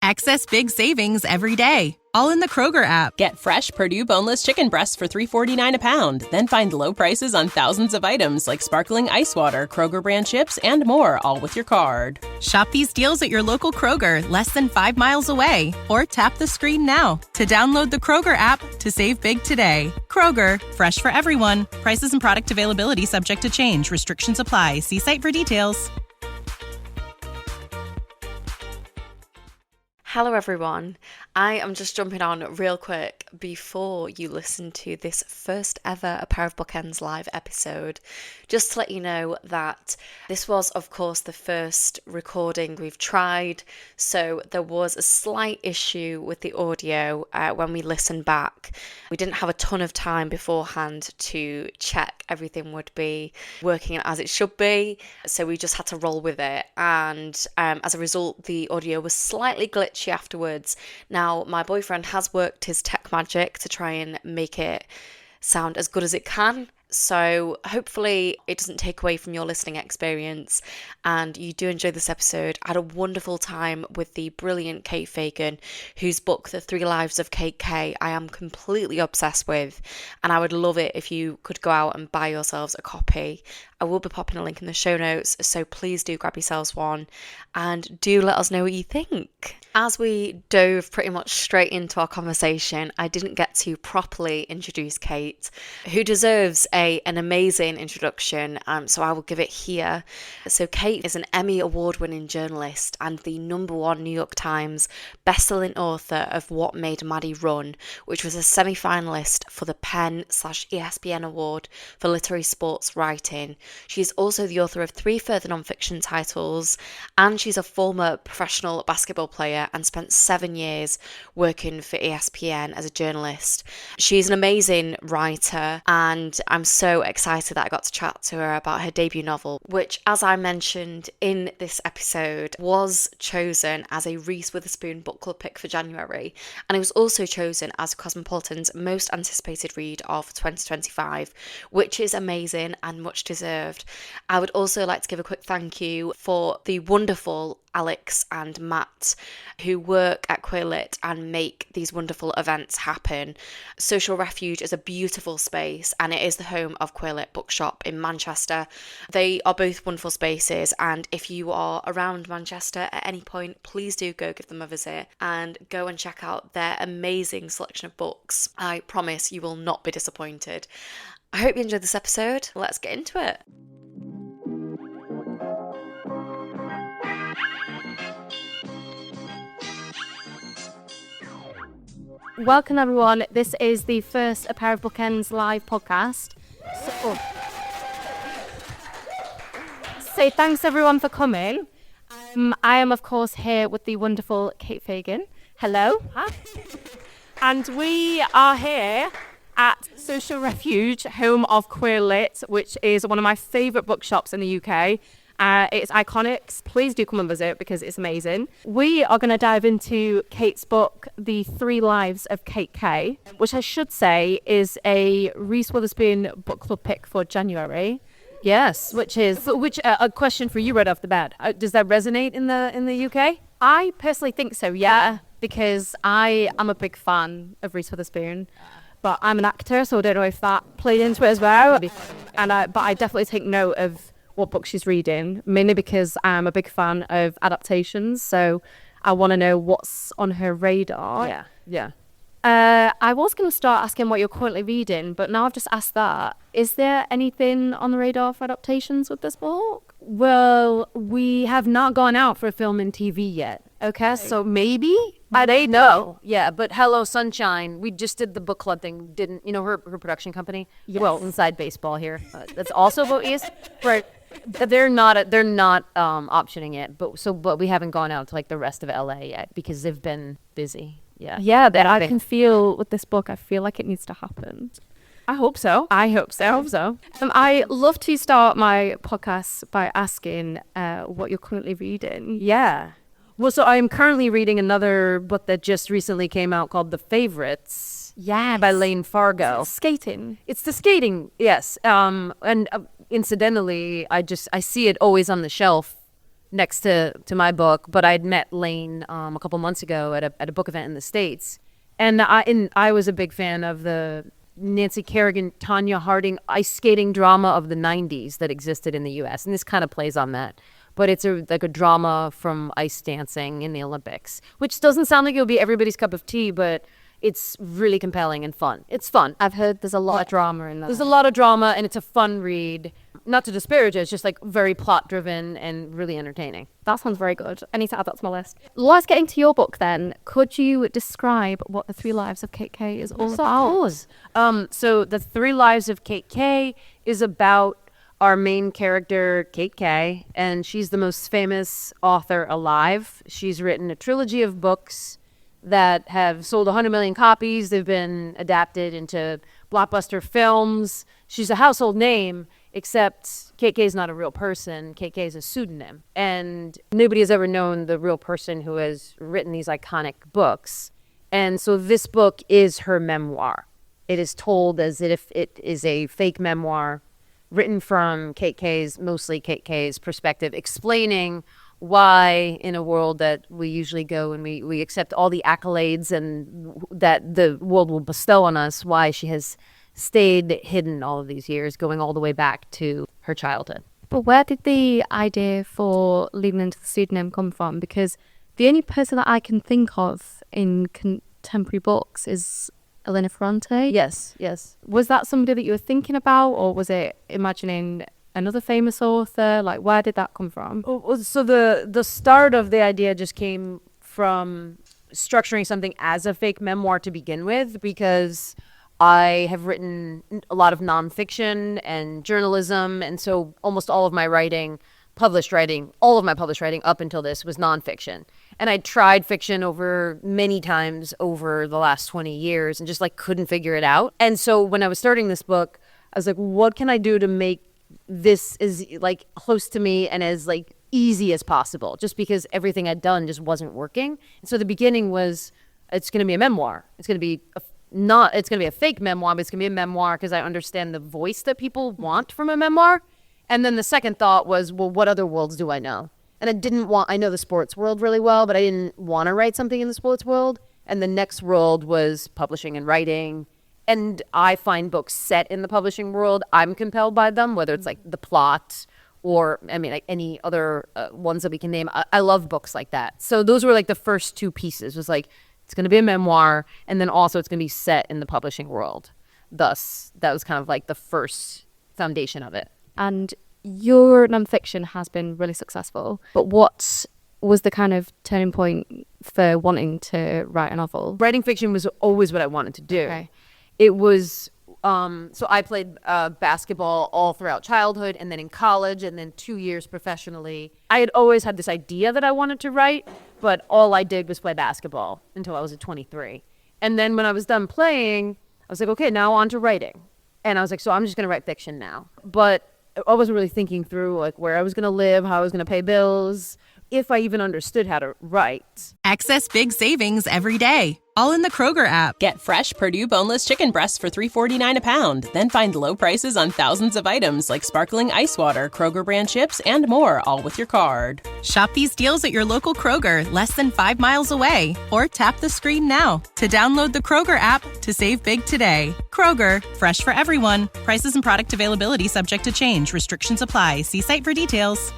Access big savings every day, all in the Kroger app. Get fresh Purdue boneless chicken breasts for $3.49 a pound. Then find low prices on thousands of items like sparkling ice water, Kroger brand chips, and more, all with your card. Shop these deals at your local Kroger, less than 5 miles away. Or tap the screen now to download the Kroger app to save big today. Kroger, fresh for everyone. Prices and product availability subject to change. Restrictions apply. See site for details. Hello everyone, I am just jumping on real quick before you listen to this first ever A Pair of Bookends live episode, just to let you know that this was of course the first recording we've tried, so there was a slight issue with the audio when we listened back. We didn't have a ton of time beforehand to check everything would be working as it should be, so we just had to roll with it, and as a result the audio was slightly glitchy afterwards. Now, my boyfriend has worked his tech magic to try and make it sound as good as it can, so hopefully it doesn't take away from your listening experience and you do enjoy this episode. I had a wonderful time with the brilliant Kate Fagan, whose book The 3 Lives of Kate K I am completely obsessed with, and I would love it if you could go out and buy yourselves a copy. I will be popping a link in the show notes, so please do grab yourselves one and do let us know what you think. As we dove pretty much straight into our conversation, I didn't get to properly introduce Kate, who deserves an amazing introduction, so I will give it here. So Kate is an Emmy award-winning journalist and the #1 New York Times best-selling author of What Made Maddie Run, which was a semi-finalist for the PEN/ESPN Award for Literary Sports Writing. She is also the author of 3 further non-fiction titles, and she's a former professional basketball player and spent 7 years working for ESPN as a journalist. She's an amazing writer, and I'm so excited that I got to chat to her about her debut novel, which, as I mentioned in this episode, was chosen as a Reese Witherspoon book club pick for January, and it was also chosen as Cosmopolitan's most anticipated read of 2025, which is amazing and much deserved. I would also like to give a quick thank you for the wonderful Alex and Matt who work at Queer Lit and make these wonderful events happen. Social Refuge is a beautiful space and it is the home of Queer Lit Bookshop in Manchester. They are both wonderful spaces, and if you are around Manchester at any point, please do go give them a visit and go and check out their amazing selection of books. I promise you will not be disappointed. I hope you enjoyed this episode. Let's get into it. Welcome everyone, this is the first A Pair of Bookends live podcast. So thanks everyone for coming. I am of course here with the wonderful Kate Fagan. Hello. Hi. And we are here at Social Refuge, home of Queer Lit, which is one of my favourite bookshops in the UK. It's iconic. Please do come and visit because it's amazing. We are going to dive into Kate's book, The 3 Lives of Kate K, which I should say is a Reese Witherspoon book club pick for January. Yes, which a question for you right off the bat. Does that resonate in the UK? I personally think so, yeah, because I am a big fan of Reese Witherspoon. But I'm an actor, so I don't know if that played into it as well. But I definitely take note of what book she's reading, mainly because I'm a big fan of adaptations, so I want to know what's on her radar. Yeah. I was going to start asking what you're currently reading, but now I've just asked that. Is there anything on the radar for adaptations with this book? Well, we have not gone out for film and TV yet. Okay, so maybe? I don't know. Yeah, but Hello Sunshine, we just did the book club thing, didn't, her production company? Yes. Well, Inside Baseball here. That's also about East. Right. They're not optioning it, but we haven't gone out to like the rest of LA yet because they've been busy. Yeah, that I can feel with this book. I feel like it needs to happen. I hope so. I hope so. I love to start my podcast by asking what you're currently reading. Yeah. Well, so I'm currently reading another book that just recently came out called The Favorites. Yeah, by Lane Fargo. Skating. It's the skating, yes. And incidentally, I see it always on the shelf next to my book, but I'd met Lane a couple months ago at a book event in the States. And I was a big fan of the Nancy Kerrigan, Tanya Harding ice skating drama of the 90s that existed in the U.S. And this kind of plays on that. But it's like a drama from ice dancing in the Olympics, which doesn't sound like it'll be everybody's cup of tea, but it's really compelling and fun. It's fun. I've heard there's a lot of drama in that. There's a lot of drama, and it's a fun read. Not to disparage it, it's just like very plot-driven and really entertaining. That sounds very good. I need to add that to my list. Let's get into your book then. Could you describe what The 3 Lives of Kate Kay is all about? So The 3 Lives of Kate Kay is about our main character, Kate Kay, and she's the most famous author alive. She's written a trilogy of books that have sold 100 million copies. They've been adapted into blockbuster films. She's a household name, except Kate Kay is not a real person. Kate Kay is a pseudonym. And nobody has ever known the real person who has written these iconic books. And so this book is her memoir. It is told as if it is a fake memoir written from mostly Kate Kay's perspective, explaining why in a world that we usually go and we accept all the accolades and that the world will bestow on us, why she has stayed hidden all of these years, going all the way back to her childhood. But where did the idea for leaning into the pseudonym come from? Because the only person that I can think of in contemporary books is Elena Ferrante. Yes. Was that somebody that you were thinking about, or was it imagining another famous author? Like, where did that come from? So the start of the idea just came from structuring something as a fake memoir to begin with, because I have written a lot of nonfiction and journalism, and so almost all of my published writing up until this was nonfiction. And I tried fiction over many times over the last 20 years and just like couldn't figure it out. And so when I was starting this book, I was like, what can I do to make this as like close to me and as like easy as possible? Just because everything I'd done just wasn't working. And so the beginning was, it's going to be a memoir. It's going to be a fake memoir, but it's going to be a memoir because I understand the voice that people want from a memoir. And then the second thought was, well, what other worlds do I know? And I know the sports world really well, but I didn't want to write something in the sports world. And the next world was publishing and writing. And I find books set in the publishing world, I'm compelled by them, whether it's like the plot or, like any other ones that we can name. I love books like that. So those were like the first two pieces. It was like, it's going to be a memoir, and then also it's going to be set in the publishing world. Thus, that was kind of like the first foundation of it. And your nonfiction has been really successful, but what was the kind of turning point for wanting to write a novel? Writing fiction was always what I wanted to do. Okay. It was, so I played basketball all throughout childhood, and then in college, and then 2 years professionally. I had always had this idea that I wanted to write, but all I did was play basketball until I was at 23. And then when I was done playing, I was like, okay, now on to writing. And I was like, so I'm just going to write fiction now. But I wasn't really thinking through like where I was going to live, how I was going to pay bills, if I even understood how to write. Access big savings every day, all in the Kroger app. Get fresh Purdue boneless chicken breasts for $3.49 a pound. Then find low prices on thousands of items like sparkling ice water, Kroger brand chips, and more, all with your card. Shop these deals at your local Kroger, less than 5 miles away. Or tap the screen now to download the Kroger app to save big today. Kroger, fresh for everyone. Prices and product availability subject to change. Restrictions apply. See site for details.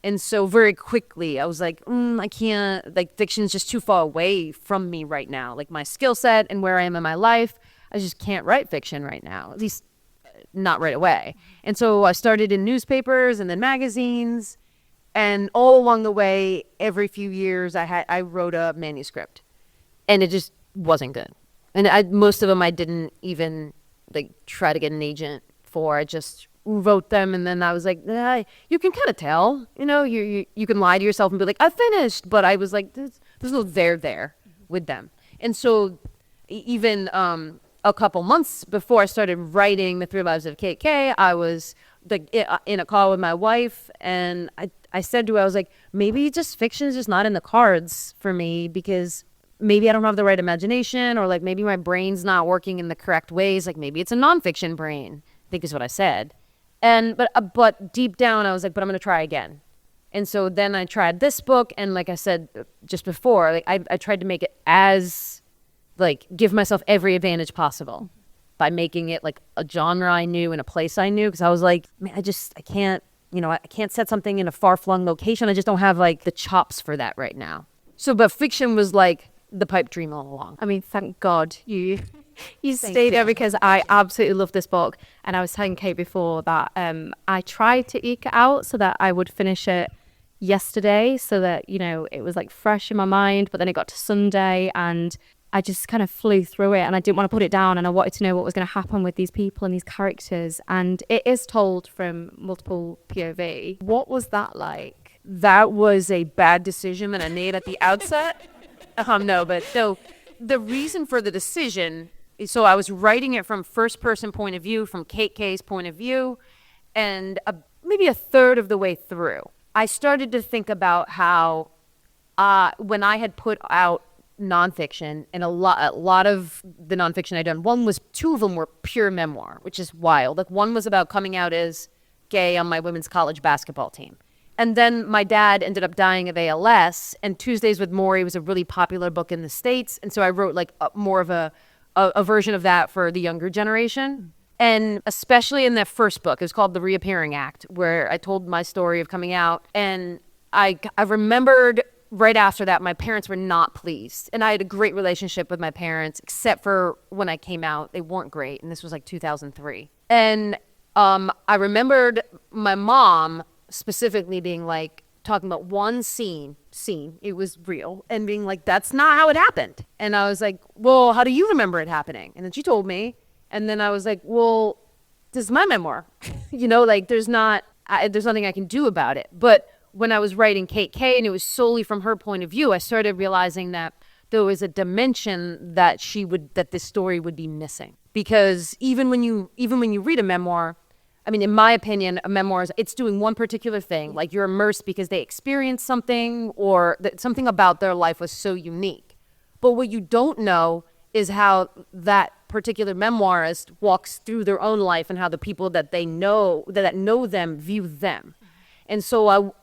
And so very quickly, I was like, I can't, like, fiction's just too far away from me right now. Like, my skill set and where I am in my life, I just can't write fiction right now, at least not right away. And so I started in newspapers and then magazines. And all along the way, every few years, I wrote a manuscript. And it just wasn't good. And most of them I didn't even, like, try to get an agent for. I just wrote them, and then I was like, you can kind of tell, you can lie to yourself and be like, I finished, but I was like, there's no there with them. And so even a couple months before I started writing The 3 Lives of Kate Kay, I was like in a call with my wife, and I said to her, I was like, maybe just fiction is just not in the cards for me, because maybe I don't have the right imagination, or like maybe my brain's not working in the correct ways, like maybe it's a nonfiction brain, I think is what I said. And but deep down, I was like, but I'm going to try again. And so then I tried this book, and like I said just before, like I tried to make it as, like, give myself every advantage possible by making it like a genre I knew and a place I knew, because I was like, man, I can't, I can't set something in a far-flung location. I just don't have like the chops for that right now. So, but fiction was like the pipe dream all along. I mean, thank God you stayed there, because I absolutely love this book. And I was telling Kate before that I tried to eke it out so that I would finish it yesterday, so that it was like fresh in my mind. But then it got to Sunday and I just kind of flew through it, and I didn't want to put it down, and I wanted to know what was going to happen with these people and these characters. And it is told from multiple POV. What was that like? That was a bad decision that I made at the outset. So the reason for the decision is, so I was writing it from first person point of view, from Kate K's point of view, and maybe a third of the way through, I started to think about how when I had put out nonfiction, and a lot of the nonfiction I'd done, two of them were pure memoir, which is wild. Like, one was about coming out as gay on my women's college basketball team. And then my dad ended up dying of ALS, and Tuesdays with Morrie was a really popular book in the States. And so I wrote like more of a version of that for the younger generation. And especially in that first book, it was called The Reappearing Act, where I told my story of coming out. And I remembered right after that, my parents were not pleased. And I had a great relationship with my parents, except for when I came out. They weren't great. And this was like 2003. And I remembered my mom specifically being like, talking about one scene, it was real, and being like, that's not how it happened. And I was like, well, how do you remember it happening? And then she told me. And then I was like, well, this is my memoir. Like, there's nothing I can do about it. But when I was writing Kate K, and it was solely from her point of view, I started realizing that there was a dimension that this story would be missing. Because even when you read a memoir, I mean, in my opinion, a memoir it's doing one particular thing. Like, you're immersed because they experienced something, or something about their life was so unique. But what you don't know is how that particular memoirist walks through their own life, and how the people that they know that know them view them. And so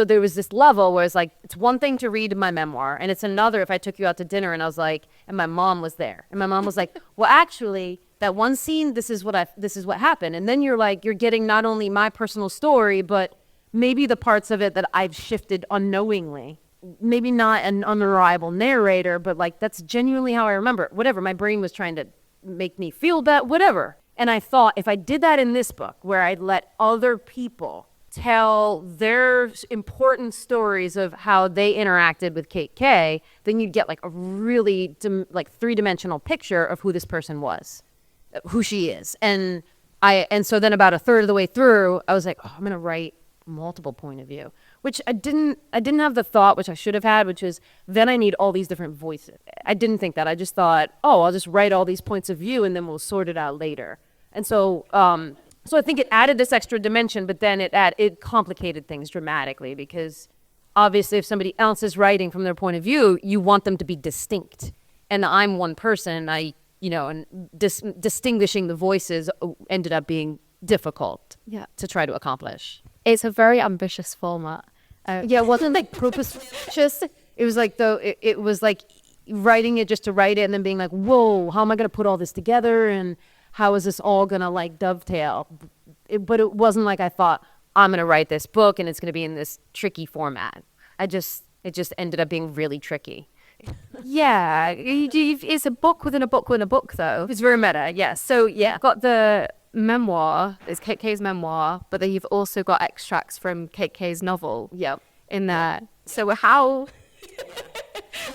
there was this level where it's like, it's one thing to read my memoir, and it's another if I took you out to dinner and I was like, and my mom was there, and my mom was like, well, actually, that one scene, this is what happened. And then you're getting not only my personal story, but maybe the parts of it that I've shifted unknowingly. Maybe not an unreliable narrator, but like, that's genuinely how I remember it. Whatever, my brain was trying to make me feel that, whatever. And I thought, if I did that in this book, where I'd let other people tell their important stories of how they interacted with Kate K, then you'd get like a really three-dimensional picture of who this person was, who she is. And so then about a third of the way through, I was like, I'm going to write multiple point of view, which I didn't have the thought, which I should have had, which is, then I need all these different voices. I didn't think that. I just thought, I'll just write all these points of view and then we'll sort it out later. And so I think it added this extra dimension, but then it complicated things dramatically, because obviously if somebody else is writing from their point of view, you want them to be distinct. And I'm one person, and distinguishing the voices ended up being difficult to try to accomplish. It's a very ambitious format. It wasn't like purposeless. It was like, it was like writing it just to write it, and then being like, whoa, how am I going to put all this together? And how is this all going to like dovetail? But it wasn't like I thought, I'm going to write this book and it's going to be in this tricky format. It just ended up being really tricky. Yeah, it's a book within a book within a book, though. It's very meta, yes. So, yeah. Got the memoir, it's Kate K's memoir, but then you've also got extracts from Kate K's novel in there. So how...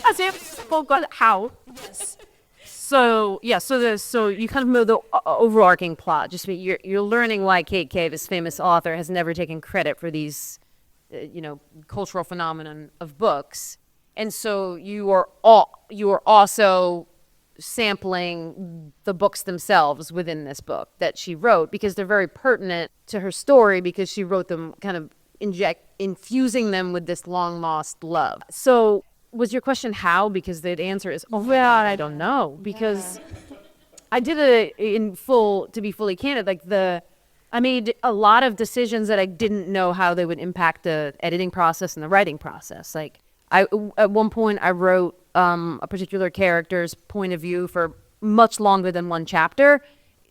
As if how... Yes. So you kind of know the overarching plot. Just you're learning why Kate K, this famous author, has never taken credit for these, cultural phenomenon of books. And so you are also sampling the books themselves within this book that she wrote, because they're very pertinent to her story, because she wrote them kind of infusing them with this long lost love. So was your question how? Because the answer is, I don't know. Because I did it to be fully candid, like the I made a lot of decisions that I didn't know how they would impact the editing process and the writing process. Like, at one point, I wrote a particular character's point of view for much longer than one chapter,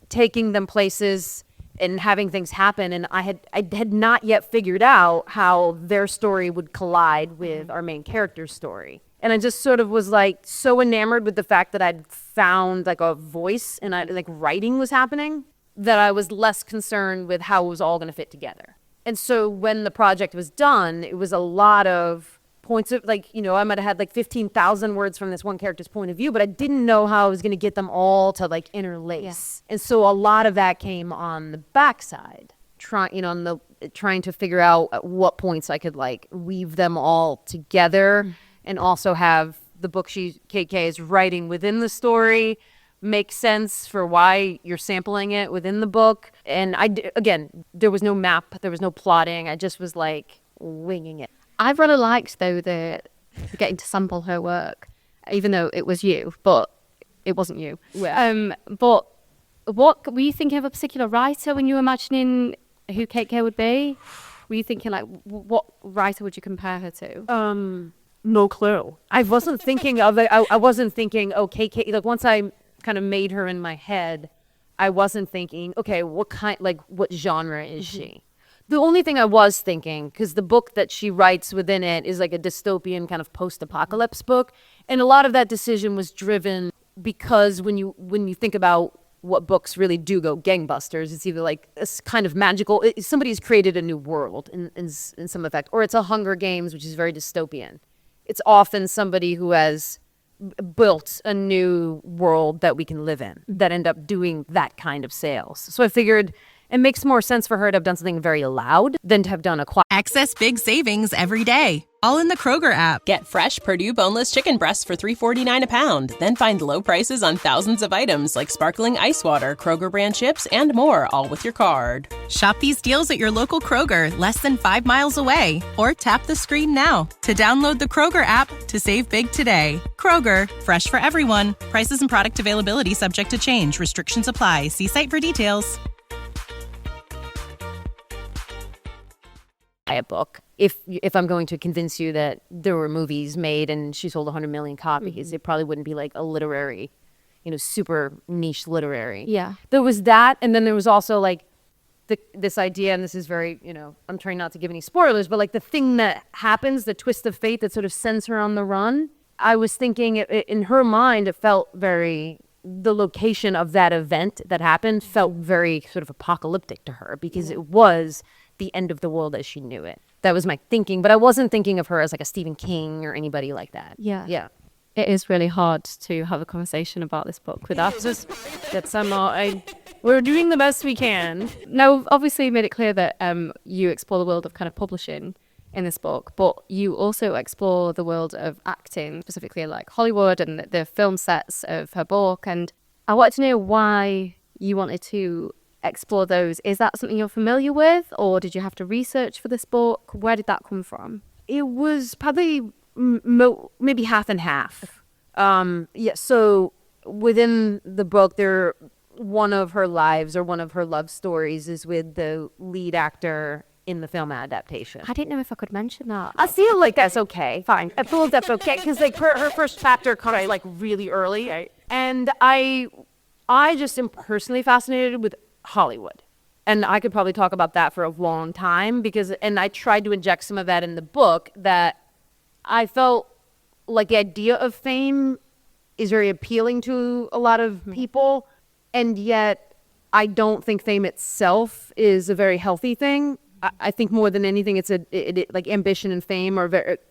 taking them places and having things happen. And I had not yet figured out how their story would collide with our main character's story. And I just sort of was like so enamored with the fact that I'd found like a voice and writing was happening, that I was less concerned with how it was all going to fit together. And so when the project was done, it was a lot of points of I might have had like 15,000 words from this one character's point of view, but I didn't know how I was going to get them all to like interlace. Yeah. And so a lot of that came on the backside, trying to figure out at what points I could like weave them all together and also have the book KK is writing within the story make sense for why you're sampling it within the book. And again, there was no map, there was no plotting. I just was like winging it. I really liked though the getting to sample her work, even though it was you, but it wasn't you. Yeah. But what were you thinking of a particular writer when you were imagining who KK would be? Were you thinking like what writer would you compare her to? No clue. I wasn't thinking of it. I wasn't thinking, oh, KK. Like once I kind of made her in my head, I wasn't thinking, okay, what genre is she? The only thing I was thinking, because the book that she writes within it is like a dystopian kind of post-apocalypse book, and a lot of that decision was driven because when you think about what books really do go gangbusters, it's either like a kind of magical, somebody's created a new world in some effect, or it's a Hunger Games, which is very dystopian. It's often somebody who has built a new world that we can live in that end up doing that kind of sales. So I figured it makes more sense for her to have done something very loud than to have done a quiet. Access big savings every day, all in the Kroger app. Get fresh Purdue boneless chicken breasts for $3.49 a pound. Then find low prices on thousands of items like sparkling ice water, Kroger brand chips, and more, all with your card. Shop these deals at your local Kroger, less than 5 miles away. Or tap the screen now to download the Kroger app to save big today. Kroger, fresh for everyone. Prices and product availability subject to change. Restrictions apply. See site for details. A book. If I'm going to convince you that there were movies made and she sold 100 million copies, it probably wouldn't be like a literary, super niche literary. Yeah. There was that, and then there was also like this idea, and this is very, I'm trying not to give any spoilers, but like the thing that happens, the twist of fate that sort of sends her on the run. I was thinking in her mind, it felt very, the location of that event that happened felt very sort of apocalyptic to her because it was the end of the world as she knew it. That was my thinking, but I wasn't thinking of her as like a Stephen King or anybody like that. Yeah. It is really hard to have a conversation about this book with us. We're doing the best we can. Now, obviously you made it clear that you explore the world of kind of publishing in this book, but you also explore the world of acting, specifically like Hollywood and the film sets of her book. And I wanted to know why you wanted to explore those. Is that something you're familiar with, or did you have to research for this book? Where did that come from? It was probably maybe half and half. So within the book, one of her lives or one of her love stories is with the lead actor in the film adaptation. I didn't know if I could mention that. I feel like that's okay. Fine. I feel that's okay because like her first chapter came like really early, right? And I just am personally fascinated with Hollywood. And I could probably talk about that for a long time and I tried to inject some of that in the book, that I felt like the idea of fame is very appealing to a lot of people. And yet I don't think fame itself is a very healthy thing. I think more than anything, it's like ambition and fame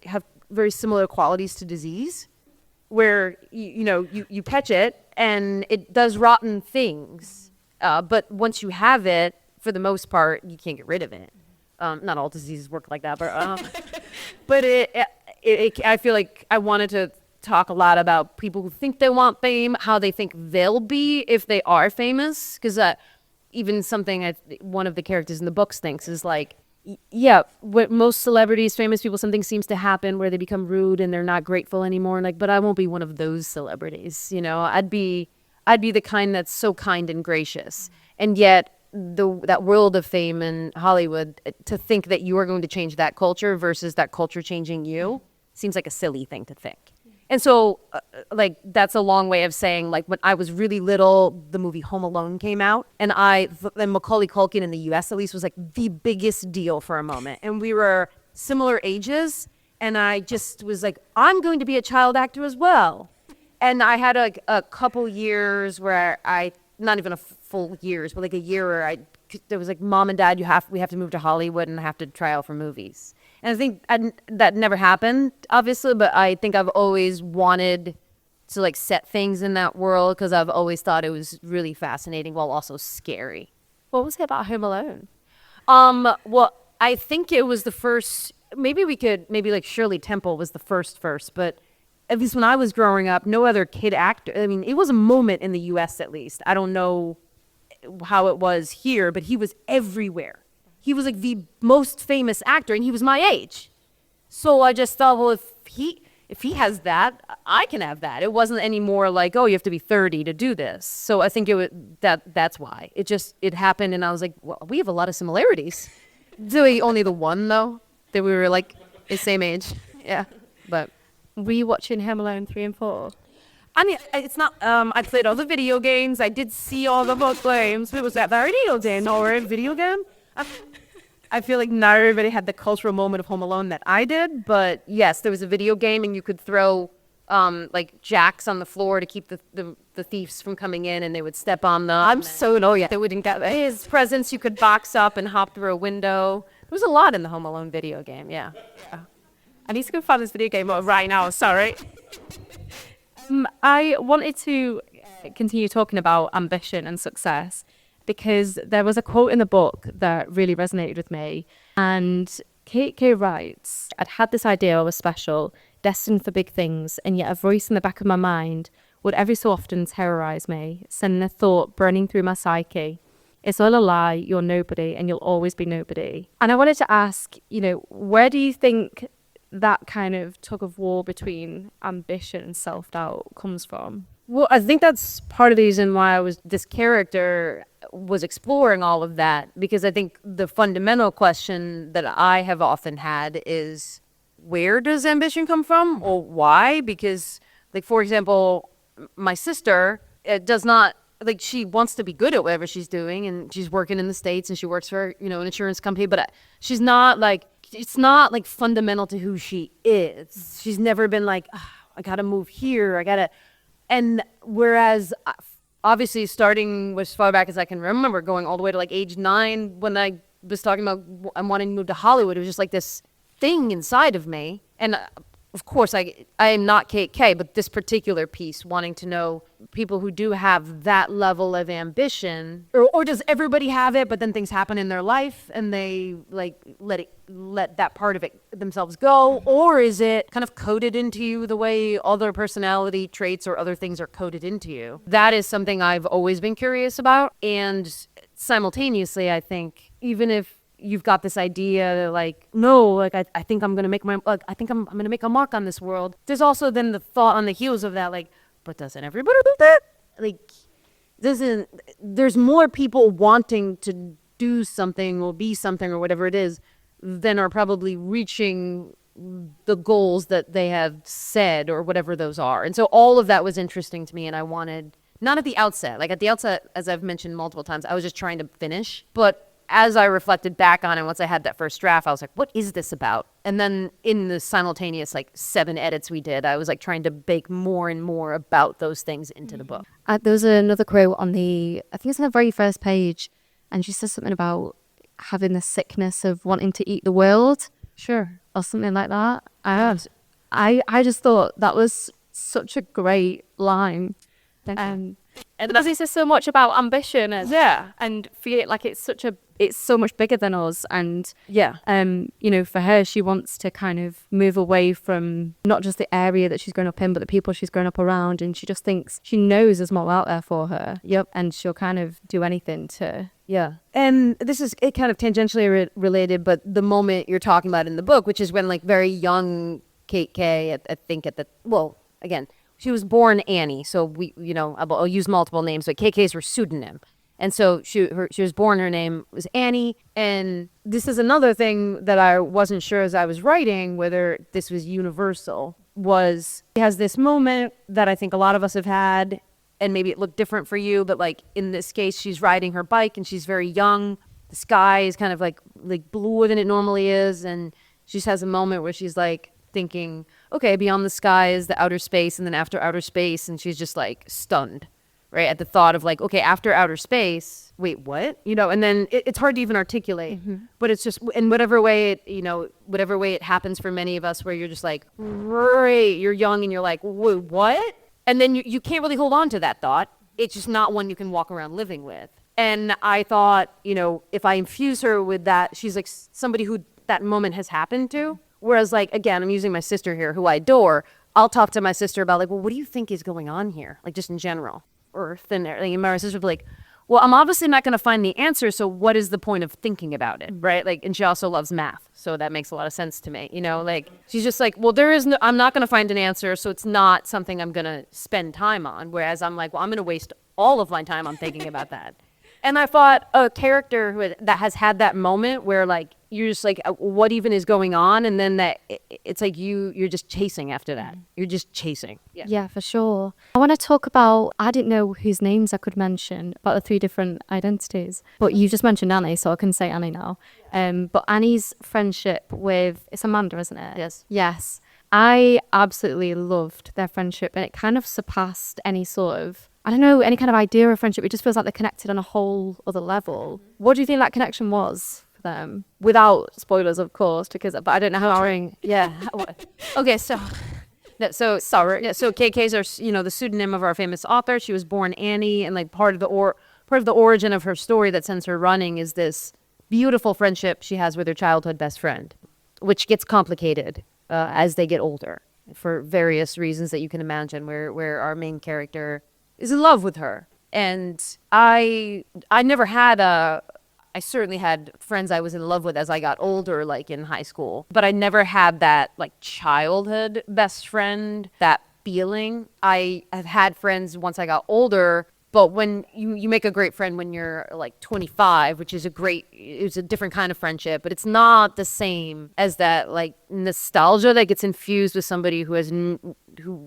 have very similar qualities to disease, where you catch it and it does rotten things. But once you have it, for the most part, you can't get rid of it. Not all diseases work like that, but I feel like I wanted to talk a lot about people who think they want fame, how they think they'll be if they are famous. Because even something one of the characters in the books thinks is like, what most celebrities, famous people, something seems to happen where they become rude and they're not grateful anymore. Like, but I won't be one of those celebrities. I'd be the kind that's so kind and gracious. And yet that world of fame in Hollywood, to think that you are going to change that culture versus that culture changing you seems like a silly thing to think. And so, like, that's a long way of saying, like, when I was really little, the movie Home Alone came out, and Macaulay Culkin in the U.S. at least was like the biggest deal for a moment. And we were similar ages, and I just was like, I'm going to be a child actor as well. And I had a couple years where not even a full years, but like a year where there was like, Mom and Dad, we have to move to Hollywood and I have to try out for movies. And I think that never happened, obviously, but I think I've always wanted to like set things in that world because I've always thought it was really fascinating while also scary. What was it about Home Alone? Well, I think it was the first, maybe like Shirley Temple was the first, but at least when I was growing up, no other kid actor, I mean, it was a moment in the U.S. at least. I don't know how it was here, but he was everywhere. He was like the most famous actor, and he was my age. So I just thought, well, if he has that, I can have that. It wasn't any more like, oh, you have to be 30 to do this. So I think that's why. It happened, and I was like, well, we have a lot of similarities. Only the one, though, that we were like the same age. Yeah, but... Were you watching Home Alone 3 and 4? I mean, it's not, I played all the video games. I did see all the book games. It was that very video game. I feel like not everybody had the cultural moment of Home Alone that I did. But yes, there was a video game and you could throw like jacks on the floor to keep the thieves from coming in, and they would step on them. They wouldn't get there. His presents you could box up and hop through a window. There was a lot in the Home Alone video game, yeah. I need to go find this video game right now, sorry. I wanted to continue talking about ambition and success because there was a quote in the book that really resonated with me. And Kate K writes, I'd had this idea I was special, destined for big things, and yet a voice in the back of my mind would every so often terrorize me, sending a thought burning through my psyche. It's all a lie, you're nobody, and you'll always be nobody. And I wanted to ask, where do you think that kind of tug of war between ambition and self-doubt comes from? Well, I think that's part of the reason why this character was exploring all of that, because I think the fundamental question that I have often had is, where does ambition come from, or why? Because, like, for example, my sister does not, like, she wants to be good at whatever she's doing, and she's working in the States, and she works for, an insurance company, but she's not, like, it's not, like, fundamental to who she is. She's never been like, I gotta move here, and whereas, obviously, starting as far back as I can remember, going all the way to, like, age 9, when I was talking about I'm wanting to move to Hollywood, it was just, like, this thing inside of me, and of course, I am not Kate K, but this particular piece, wanting to know people who do have that level of ambition, or does everybody have it, but then things happen in their life and they like let that part of it themselves go, or is it kind of coded into you the way other personality traits or other things are coded into you? That is something I've always been curious about, and simultaneously, I think even if you've got this idea like, no, like I think I'm gonna make I'm gonna make a mark on this world. There's also then the thought on the heels of that, like, but doesn't everybody do that? Like, there's more people wanting to do something or be something or whatever it is than are probably reaching the goals that they have said or whatever those are. And so all of that was interesting to me, and I wanted, not at the outset, like at the outset, as I've mentioned multiple times, I was just trying to finish, but as I reflected back on it, once I had that first draft, I was like, what is this about? And then in the simultaneous, like, 7 edits we did, I was like trying to bake more and more about those things into the book. There was another quote on I think it's on the very first page, and she says something about having the sickness of wanting to eat the world. Sure. Or something like that. I just thought that was such a great line. And because it says so much about ambition and feel like it's so much bigger than us, and for her, she wants to kind of move away from not just the area that she's grown up in, but the people she's grown up around, and she just thinks she knows there's more out there for her. And she'll kind of do anything to and this is it kind of tangentially related, but the moment you're talking about in the book, which is when, like, very young Kate K, I think again, she was born Annie, so I'll use multiple names, but KK's her pseudonym. And so she was born, her name was Annie. And this is another thing that I wasn't sure as I was writing, whether this was universal, was she has this moment that I think a lot of us have had, and maybe it looked different for you, but like in this case, she's riding her bike and she's very young. The sky is kind of like bluer than it normally is. And she just has a moment where she's like thinking, okay, beyond the sky is the outer space, and then after outer space, and she's just like stunned, right, at the thought of like, okay, after outer space, wait, what? You know, and then it's hard to even articulate, but it's just in whatever way it happens for many of us, where you're just like, right, you're young and you're like, wait, what? And then you can't really hold on to that thought. It's just not one you can walk around living with. And I thought, you know, if I infuse her with that, she's like somebody who that moment has happened to. Whereas, like, again, I'm using my sister here, who I adore. I'll talk to my sister about, like, well, what do you think is going on here? Like, just in general, Earth and everything. And my sister would be like, well, I'm obviously not going to find the answer, so what is the point of thinking about it, right? Like, and she also loves math, so that makes a lot of sense to me, you know? Like, she's just like, well, I'm not going to find an answer, so it's not something I'm going to spend time on. Whereas I'm like, well, I'm going to waste all of my time on thinking about that. And I thought a character that has had that moment where, like, you're just like, what even is going on? And then it's like you're just chasing after that. You're just chasing. Yeah, for sure. I want to talk about, I didn't know whose names I could mention about the 3 different identities, but you just mentioned Annie, so I can say Annie now. But Annie's friendship with, it's Amanda, isn't it? Yes. Yes. I absolutely loved their friendship, and it kind of surpassed any sort of, I don't know, any kind of idea of friendship. It just feels like they're connected on a whole other level. What do you think that connection was for them? Without spoilers, of course, but I don't know how Yeah. Okay, so sorry. Yeah, so KK's are, you know, the pseudonym of our famous author. She was born Annie, and like part of the origin of her story that sends her running is this beautiful friendship she has with her childhood best friend, which gets complicated as they get older for various reasons that you can imagine, where our main character is in love with her. And I never had I certainly had friends I was in love with as I got older, like in high school, but I never had that like childhood best friend, that feeling. I have had friends once I got older, but when you make a great friend when you're like 25, which is it's a different kind of friendship, but it's not the same as that like nostalgia that gets infused with somebody who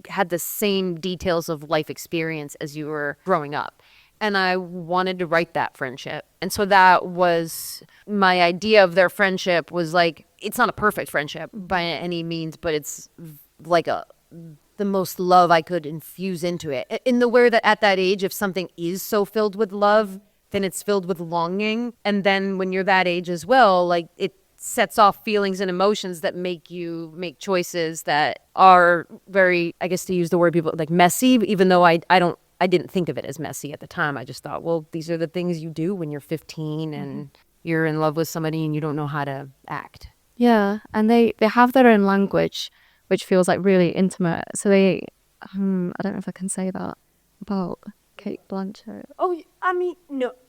had the same details of life experience as you were growing up. And I wanted to write that friendship. And so that was my idea of their friendship, was like, it's not a perfect friendship by any means, but it's like the most love I could infuse into it. In the way that at that age, if something is so filled with love, then it's filled with longing. And then when you're that age as well, like it sets off feelings and emotions that make you make choices that are very, I guess to use the word people like messy, even though I didn't think of it as messy at the time. I just thought, well, these are the things you do when you're 15 and you're in love with somebody and you don't know how to act. Yeah, and they have their own language, which feels like really intimate. So they, I don't know if I can say that about Kate Blanchett. Oh, I mean, no.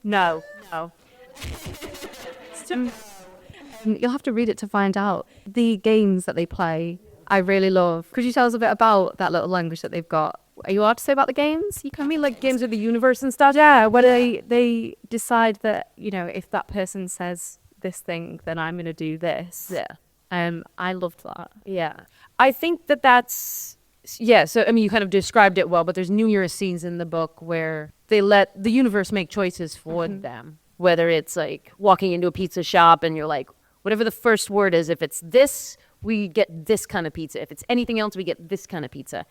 You'll have to read it to find out. The games that they play, I really love. Could you tell us a bit about that little language that they've got? Are you allowed to say about the games? You can. I mean, like games of the universe and stuff. Yeah, where they decide that, you know, if that person says this thing, then I'm going to do this. Yeah. I loved that. Yeah. I think that's, yeah, so, I mean, you kind of described it well, but there's numerous scenes in the book where they let the universe make choices for them. Whether it's like walking into a pizza shop and you're like, whatever the first word is, if it's this, we get this kind of pizza. If it's anything else, we get this kind of pizza.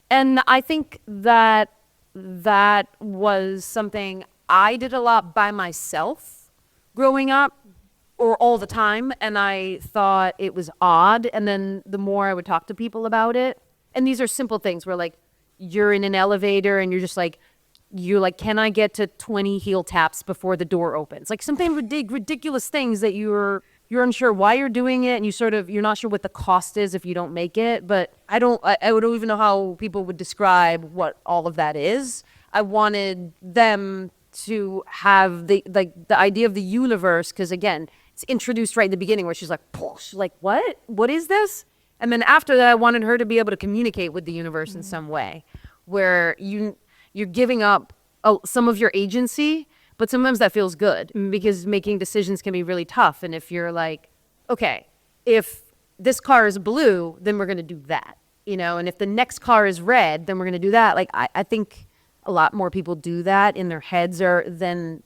And I think that was something I did a lot by myself growing up, or all the time, and I thought it was odd. And then the more I would talk to people about it, and these are simple things where like you're in an elevator and you're like, can I get to 20 heel taps before the door opens? Like something ridiculous things that you're unsure why you're doing it, and you're not sure what the cost is if you don't make it. But I don't even know how people would describe what all of that is. I wanted them to have the idea of the universe, because again, it's introduced right in the beginning where she's like, what is this? And then after that, I wanted her to be able to communicate with the universe in some way, where you're giving up some of your agency, But sometimes that feels good because making decisions can be really tough. And if you're like, okay, if this car is blue, then we're going to do that, you know, and if the next car is red, then we're going to do that. Like, I think a lot more people do that in their heads than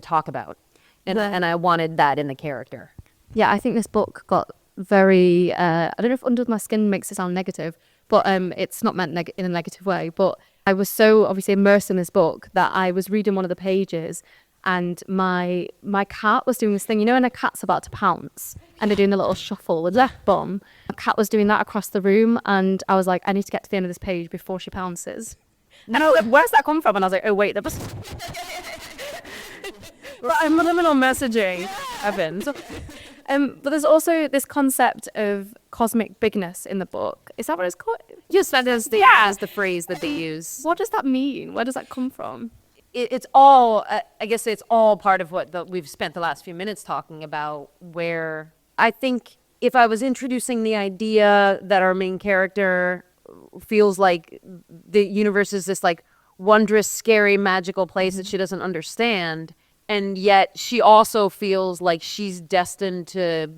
talk about. And I wanted that in the character. Yeah, I think this book got very, I don't know if under my skin makes it sound negative, but it's not meant in a negative way. But I was so obviously immersed in this book that I was reading one of the pages and my cat was doing this thing, you know, when a cat's about to pounce and they're doing a little shuffle with left bum. A cat was doing that across the room and I was like, I need to get to the end of this page before she pounces. And I was like, where's that come from? And I was like, oh, wait, that was... Subliminal messaging happens. But there's also this concept of cosmic bigness in the book. Is that what it's called? Yes, that is the phrase that they use. What does that mean? Where does that come from? It's all, I guess it's all part of what we've spent the last few minutes talking about, where I think if I was introducing the idea that our main character feels like the universe is this like wondrous, scary, magical place that she doesn't understand, and yet she also feels like she's destined to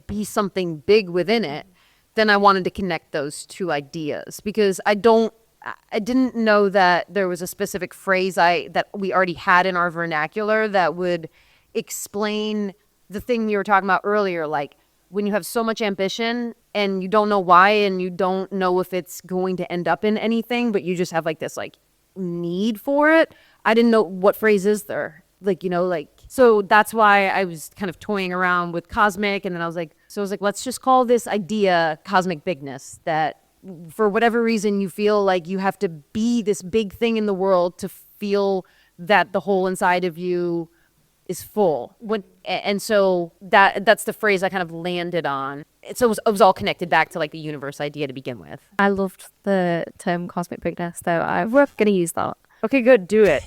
be something big within it, then I wanted to connect those two ideas because I didn't know that there was a specific phrase that we already had in our vernacular that would explain the thing we were talking about earlier, like when you have so much ambition and you don't know why and you don't know if it's going to end up in anything, but you just have like this like need for it. I didn't know what phrase is there. Like, you know, like, so that's why I was kind of toying around with cosmic. And then I was like, let's just call this idea cosmic bigness, that for whatever reason you feel like you have to be this big thing in the world to feel that the whole inside of you is full. And so that's the phrase I kind of landed on. So it was all connected back to like the universe idea to begin with. I loved the term cosmic bigness, though. We're going to use that. Okay, good. Do it.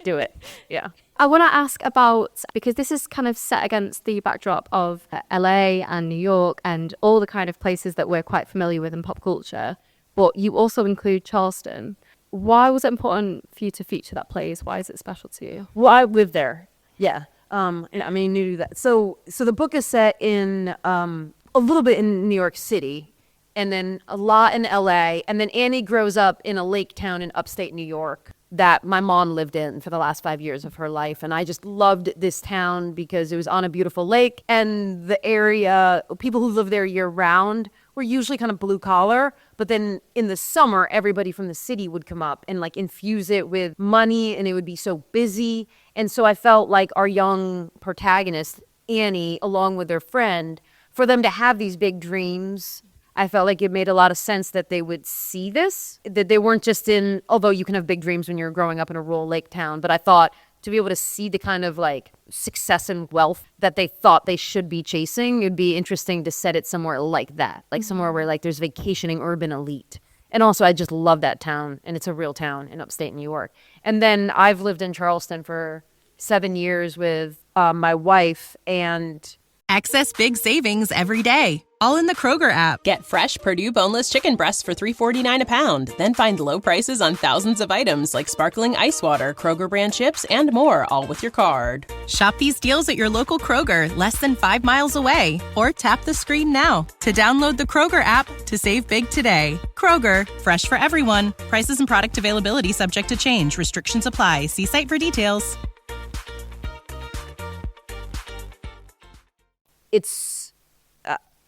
Do it. Yeah. I want to ask about, because this is kind of set against the backdrop of LA and New York and all the kind of places that we're quite familiar with in pop culture, but you also include Charleston. Why was it important for you to feature that place? Why is it special to you? Well, I live there. Yeah. And I mean, you knew that. So the book is set in a little bit in New York City and then a lot in LA. And then Annie grows up in a lake town in upstate New York that my mom lived in for the last 5 years of her life. And I just loved this town because it was on a beautiful lake, and the area, people who live there year round were usually kind of blue collar. But then in the summer, everybody from the city would come up and like infuse it with money, and it would be so busy. And so I felt like our young protagonist, Annie, along with her friend, for them to have these big dreams, I felt like it made a lot of sense that they would see this, that they weren't just although you can have big dreams when you're growing up in a rural lake town, but I thought to be able to see the kind of like success and wealth that they thought they should be chasing, it'd be interesting to set it somewhere like that, like somewhere where like there's vacationing urban elite. And also I just love that town, and it's a real town in upstate New York. And then I've lived in Charleston for 7 years with my wife, and Access big savings every day, all in the Kroger app. Get fresh Purdue boneless chicken breasts for $3.49 a pound. Then find low prices on thousands of items like sparkling ice water, Kroger brand chips, and more, all with your card. Shop these deals at your local Kroger, less than 5 miles away. Or tap the screen now to download the Kroger app to save big today. Kroger, fresh for everyone. Prices and product availability subject to change. Restrictions apply. See site for details.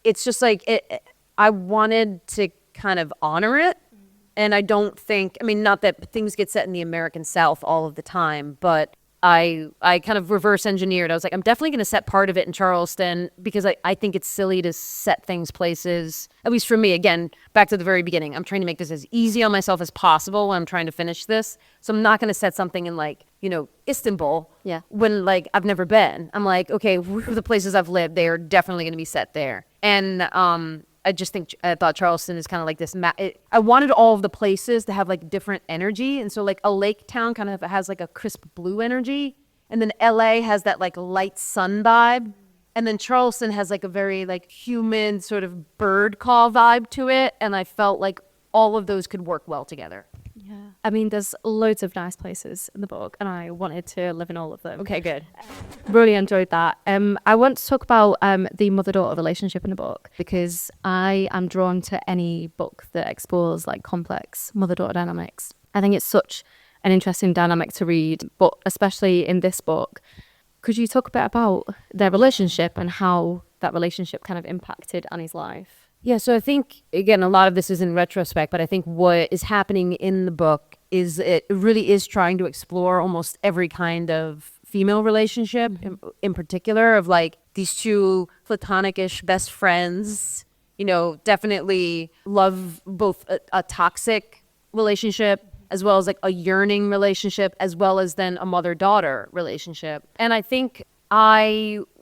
it's just like I wanted to kind of honor it. And I don't think, I mean, not that things get set in the American South all of the time, but I kind of reverse engineered. I was like, I'm definitely going to set part of it in Charleston because I think it's silly to set things places, at least for me. Again, back to the very beginning, I'm trying to make this as easy on myself as possible when I'm trying to finish this. So I'm not going to set something in like, Istanbul, when like I've never been. I'm like, okay, the places I've lived, they are definitely going to be set there. And I thought Charleston is kind of like this. I wanted all of the places to have like different energy. And so like a lake town kind of has like a crisp blue energy. And then LA has that like light sun vibe. And then Charleston has like a very like human sort of bird call vibe to it. And I felt like all of those could work well together. Yeah. I mean, there's loads of nice places in the book, and I wanted to live in all of them. Okay, good. Really enjoyed that. I want to talk about the mother-daughter relationship in the book, because I am drawn to any book that explores like complex mother-daughter dynamics. I think it's such an interesting dynamic to read, but especially in this book. Could you talk a bit about their relationship and how that relationship kind of impacted Annie's life? Yeah, so I think, again, a lot of this is in retrospect, but I think what is happening in the book is it really is trying to explore almost every kind of female relationship, in particular, of like these two platonic-ish best friends, you know, definitely love both a toxic relationship as well as like a yearning relationship, as well as then a mother-daughter relationship. And I think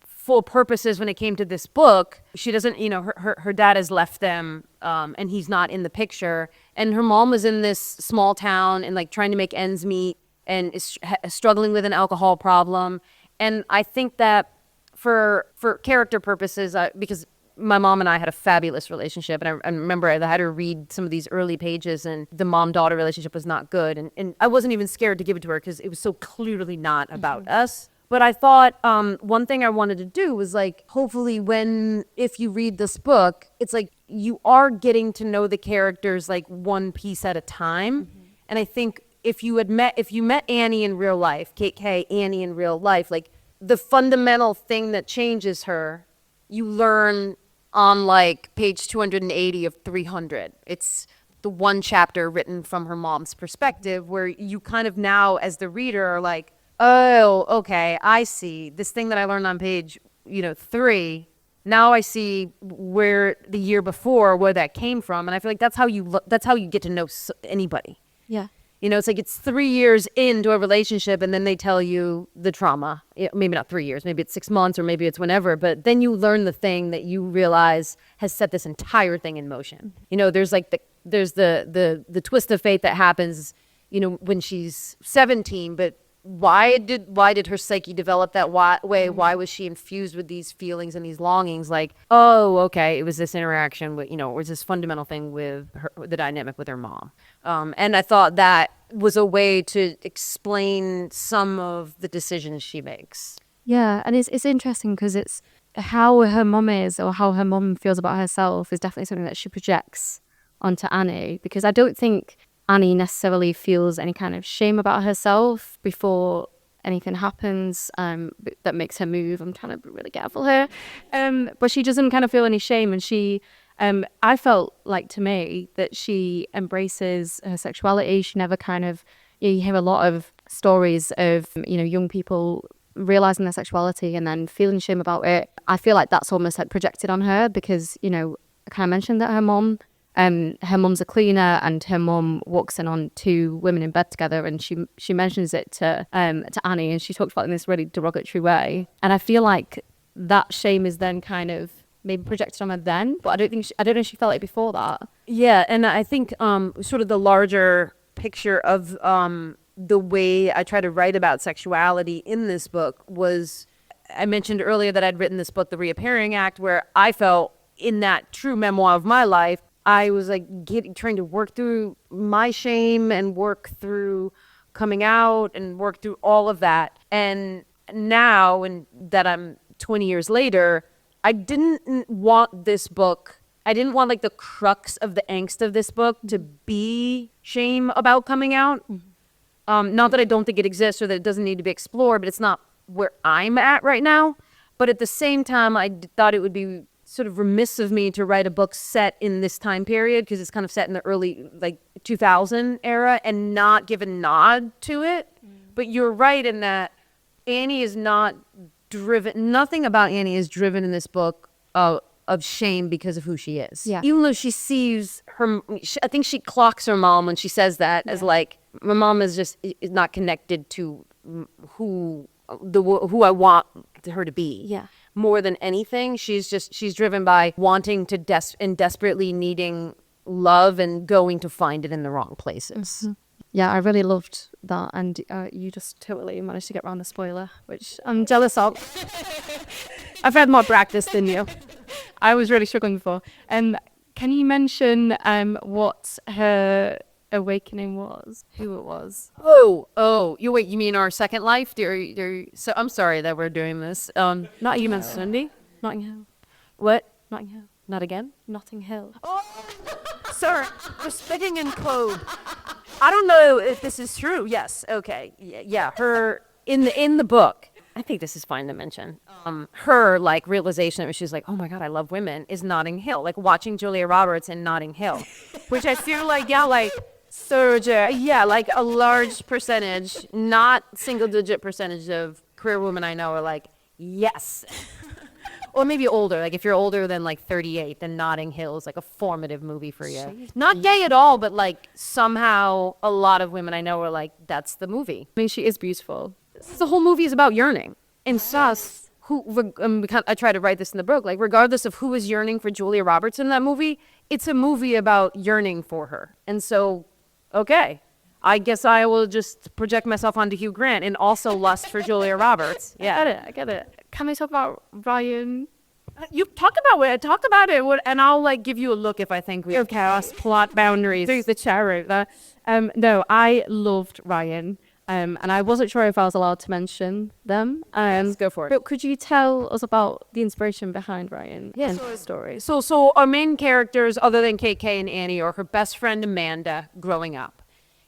full purposes when it came to this book, she doesn't, you know, her dad has left them and he's not in the picture. And her mom was in this small town and like trying to make ends meet and is struggling with an alcohol problem. And I think that for character purposes, because my mom and I had a fabulous relationship. And I remember I had to read some of these early pages and the mom-daughter relationship was not good. And I wasn't even scared to give it to her because it was so clearly not about us. But I thought one thing I wanted to do was like, hopefully if you read this book, it's like you are getting to know the characters like one piece at a time. And I think if you met Annie in real life, Kate Kay, Annie in real life, like the fundamental thing that changes her, you learn on like page 280 of 300. It's the one chapter written from her mom's perspective where you kind of now as the reader are like, oh, okay, I see. This thing that I learned on page, 3, now I see where the year before, where that came from. And I feel like that's how you get to know anybody. Yeah. It's like it's 3 years into a relationship and then they tell you the trauma. Maybe not 3 years, maybe it's 6 months or maybe it's whenever, but then you learn the thing that you realize has set this entire thing in motion. There's like there's the twist of fate that happens, when she's 17, but why did her psyche develop that way? Why was she infused with these feelings and these longings? Like, oh, okay, it was this interaction with, it was this fundamental thing with the dynamic with her mom. And I thought that was a way to explain some of the decisions she makes. Yeah, and it's interesting because it's how her mom is or how her mom feels about herself is definitely something that she projects onto Annie, because I don't think Annie necessarily feels any kind of shame about herself before anything happens that makes her move. I'm trying to be really careful here. But she doesn't kind of feel any shame. And she, I felt like to me that she embraces her sexuality. She never kind of, you hear a lot of stories of, young people realizing their sexuality and then feeling shame about it. I feel like that's almost like projected on her because, I kind of mentioned that her mom's a cleaner and her mom walks in on 2 women in bed together, and she mentions it to Annie, and she talks about it in this really derogatory way. And I feel like that shame is then kind of maybe projected on her then, but I don't know if she felt it before that. Yeah, and I think sort of the larger picture of the way I try to write about sexuality in this book was, I mentioned earlier that I'd written this book, The Reappearing Act, where I felt in that true memoir of my life, I was like trying to work through my shame and work through coming out and work through all of that. And now, that I'm 20 years later, I didn't want this book. I didn't want like the crux of the angst of this book to be shame about coming out. Not that I don't think it exists or that it doesn't need to be explored, but it's not where I'm at right now. But at the same time, I thought it would be sort of remiss of me to write a book set in this time period because it's kind of set in the early 2000 era and not give a nod to it. But you're right in that Annie is not driven. Nothing about Annie is driven in this book of shame because of who she is. Yeah. Even though she sees her, I think she clocks her mom when she says that as like, my mom is not connected to who I want her to be. Yeah. More than anything, she's driven by wanting to desperately needing love and going to find it in the wrong places. Mm-hmm. Yeah, I really loved that, and you just totally managed to get around the spoiler, which I'm jealous of. I've had more practice than you. I was really struggling before. Can you mention what her awakening was, who it was. You mean our second life? So I'm sorry that we're doing this. Not you, Miss Cindy. Notting Hill. What? Notting Hill. Not again? Notting Hill. Sorry, we're speaking in code. I don't know if this is true. Yes, okay, yeah. Her in the book. I think this is fine to mention. Her like realization that she's like, oh my god, I love women, is Notting Hill. Like watching Julia Roberts in Notting Hill, which I feel like like a large percentage, not single-digit percentage of queer women I know are like, yes. Or maybe older. Like if you're older than like 38, then Notting Hill is like a formative movie for you. Jeez. Not gay at all, but like somehow a lot of women I know are like, that's the movie. I mean, she is beautiful. The whole movie is about yearning. And Sus, I try to write this in the book, like regardless of who is yearning for Julia Roberts in that movie, it's a movie about yearning for her. And so, okay, I guess I will just project myself onto Hugh Grant and also lust for Julia Roberts. Yeah. I get it. Can we talk about Ryan? You talk about it, and I'll like give you a look if I think we have chaos, plot boundaries. Through the chair out there. No, I loved Ryan. And I wasn't sure if I was allowed to mention them. Let's go for it. But could you tell us about the inspiration behind Ryan and his story? So our main characters, other than KK and Annie, are her best friend Amanda growing up.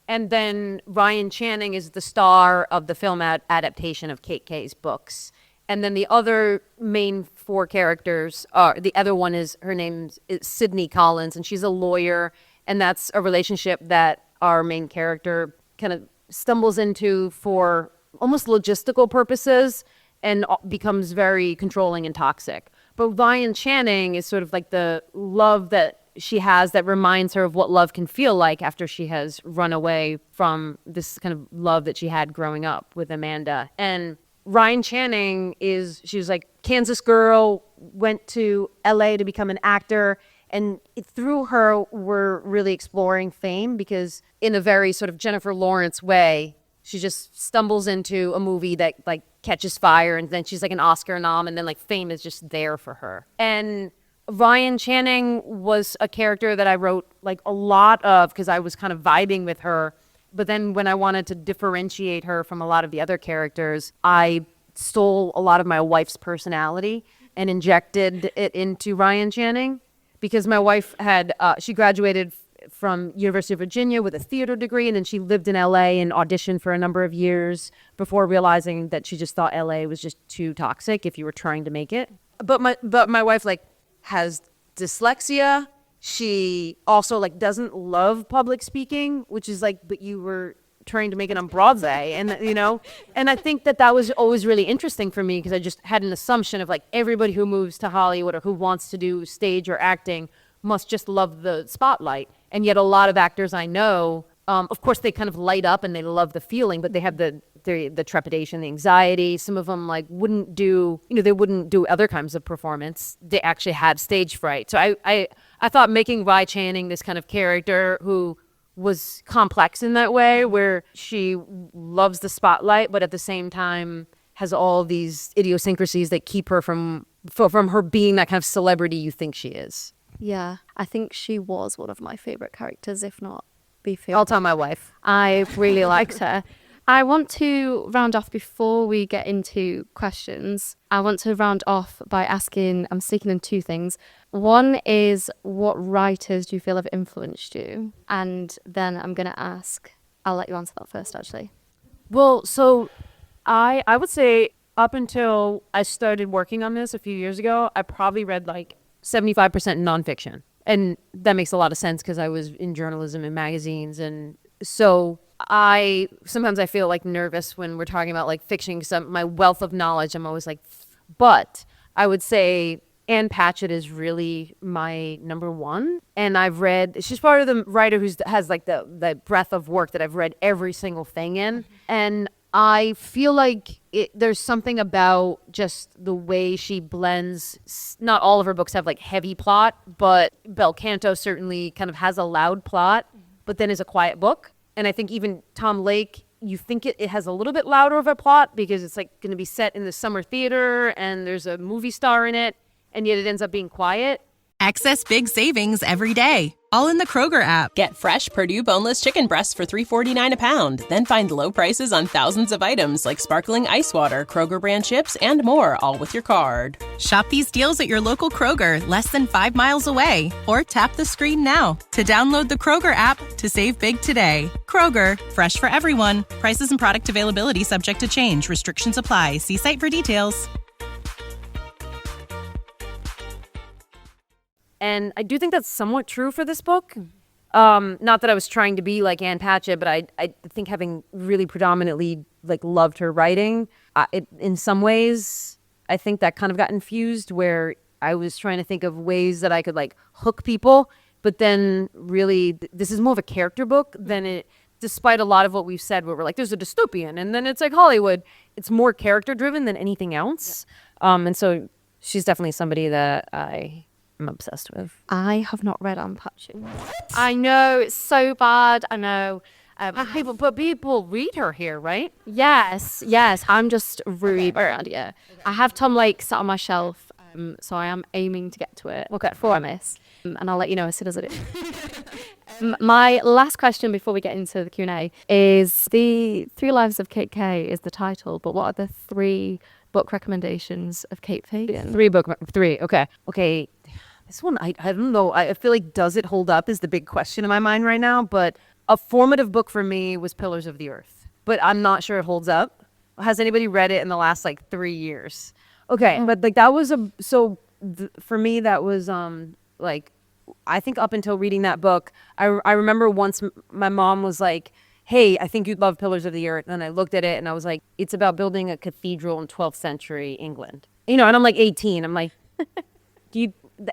And then Ryan Channing is the star of the film adaptation of KK's books. And then the other main four characters the other one is, her name's Sydney Collins, and she's a lawyer. And that's a relationship that our main character kind of stumbles into for almost logistical purposes and becomes very controlling and toxic. But Ryan Channing is sort of like the love that she has that reminds her of what love can feel like after she has run away from this kind of love that she had growing up with Amanda. And Ryan Channing she was like Kansas girl, went to LA to become an actor. And through her, we're really exploring fame because in a very sort of Jennifer Lawrence way, she just stumbles into a movie that like catches fire, and then she's like an Oscar nom, and then like fame is just there for her. And Ryan Channing was a character that I wrote like a lot of because I was kind of vibing with her. But then when I wanted to differentiate her from a lot of the other characters, I stole a lot of my wife's personality and injected it into Ryan Channing. Because my wife she graduated from University of Virginia with a theater degree, and then she lived in LA and auditioned for a number of years before realizing that she just thought LA was just too toxic if you were trying to make it. But my wife like has dyslexia. She also like doesn't love public speaking, which is like, but you were trying to make it on Broadway, and and I think that was always really interesting for me because I just had an assumption of like everybody who moves to Hollywood or who wants to do stage or acting must just love the spotlight. And yet a lot of actors I know, of course they kind of light up and they love the feeling, but they have the trepidation, the anxiety. Some of them like wouldn't do other kinds of performance. They actually had stage fright. So I thought making Ryan Channing this kind of character who was complex in that way, where she loves the spotlight, but at the same time has all these idiosyncrasies that keep her from her being that kind of celebrity you think she is. Yeah, I think she was one of my favorite characters, if not the favorite. I'll tell my wife. I really liked her. I want to round off before we get into questions. I want to round off by asking, I'm speaking in two things. One is, what writers do you feel have influenced you? And then I'm going to ask, I'll let you answer that first, actually. Well, so I would say up until I started working on this a few years ago, I probably read like 75% nonfiction. And that makes a lot of sense because I was in journalism and magazines. And so sometimes I feel like nervous when we're talking about like fiction because my wealth of knowledge, I'm always like, but I would say Anne Patchett is really my number one. And she's part of the writer who has like the breadth of work that I've read every single thing in. And I feel like there's something about just the way she blends. Not all of her books have like heavy plot, but Bel Canto certainly kind of has a loud plot, but then is a quiet book. And I think even Tom Lake, you think it has a little bit louder of a plot because it's like going to be set in the summer theater and there's a movie star in it, and yet it ends up being quiet. Access big savings every day, all in the Kroger app. Get fresh Purdue boneless chicken breasts for $3.49 a pound. Then find low prices on thousands of items like sparkling ice water, Kroger brand chips, and more, all with your card. Shop these deals at your local Kroger, less than 5 miles away. Or tap the screen now to download the Kroger app to save big today. Kroger, fresh for everyone. Prices and product availability subject to change. Restrictions apply. See site for details. And I do think that's somewhat true for this book. Not that I was trying to be like Ann Patchett, but I think having really predominantly like loved her writing, in some ways, I think that kind of got infused where I was trying to think of ways that I could like hook people, but then really this is more of a character book than it. Despite a lot of what we've said, where we're like, there's a dystopian, and then it's like Hollywood. It's more character driven than anything else. Yeah. And so she's definitely somebody that I'm obsessed with. I have not read Anne Patchett. I know, it's so bad. I know. But people read her here, right? Yes. I'm just really bad, yeah. I have Tom Lake sat on my shelf, so I am aiming to get to it. Okay. Promise. And I'll let you know as soon as I do. My last question before we get into the Q&A is The 3 Lives of Kate Kay is the title, but what are the 3 book recommendations of Kate Fagan? 3. Okay. This one, I don't know. I feel like, does it hold up is the big question in my mind right now. But a formative book for me was Pillars of the Earth. But I'm not sure it holds up. Has anybody read it in the last like 3 years? Okay, but like that was for me that was like, I think up until reading that book, I remember once my mom was like, hey, I think you'd love Pillars of the Earth. And I looked at it and I was like, it's about building a cathedral in 12th century England. And I'm like 18. I'm like,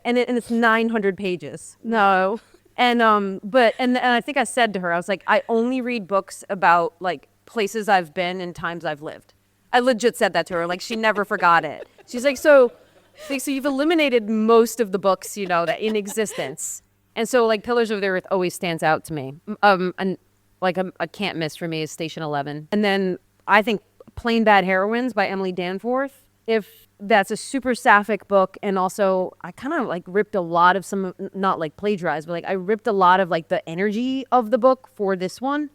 and it's 900 pages. No. And I think I said to her, I was like, I only read books about like places I've been and times I've lived. I legit said that to her. Like, she never forgot it. She's like, so you've eliminated most of the books, that in existence. And so like Pillars of the Earth always stands out to me. And like a can't miss for me is Station 11. And then I think Plain Bad Heroines by Emily Danforth. If that's a super sapphic book, and also I kind of like ripped a lot of some, not like plagiarized, but like I ripped a lot of like the energy of the book for this one,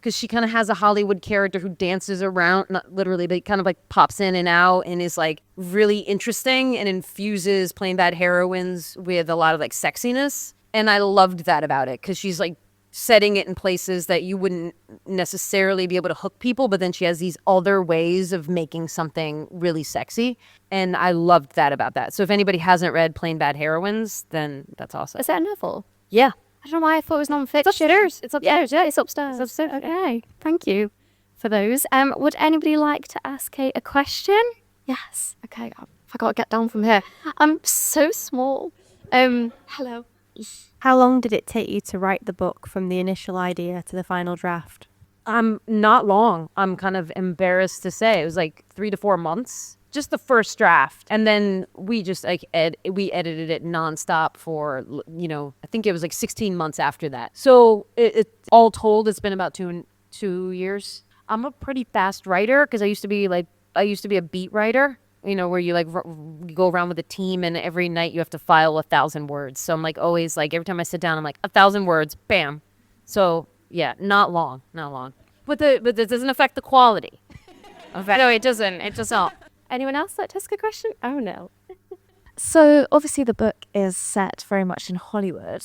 because she kind of has a Hollywood character who dances around, not literally, but kind of like pops in and out and is like really interesting and infuses Plain Bad Heroines with a lot of like sexiness. And I loved that about it, because she's like setting it in places that you wouldn't necessarily be able to hook people, but then she has these other ways of making something really sexy. And I loved that about that. So if anybody hasn't read Plain Bad Heroines, then that's awesome. Is that a novel? Yeah. I don't know why I thought it was non-fiction. It's upstairs. Yeah, it's upstairs. Okay, thank you for those. Would anybody like to ask Kate a question? Yes. Okay, I got to get down from here. I'm so small. Hello. How long did it take you to write the book from the initial idea to the final draft? Not long. I'm kind of embarrassed to say. It was like 3 to 4 months. Just the first draft. And then we just like we edited it nonstop for, I think it was like 16 months after that. So it all told, it's been about two years. I'm a pretty fast writer, because I used to be a beat writer. Where you like you go around with a team and every night you have to file 1,000 words. So I'm like always like, every time I sit down, I'm like 1,000 words, bam. So yeah, not long. But this doesn't affect the quality. No, it doesn't. It does not. Anyone else like to ask a question? Oh no. So obviously the book is set very much in Hollywood.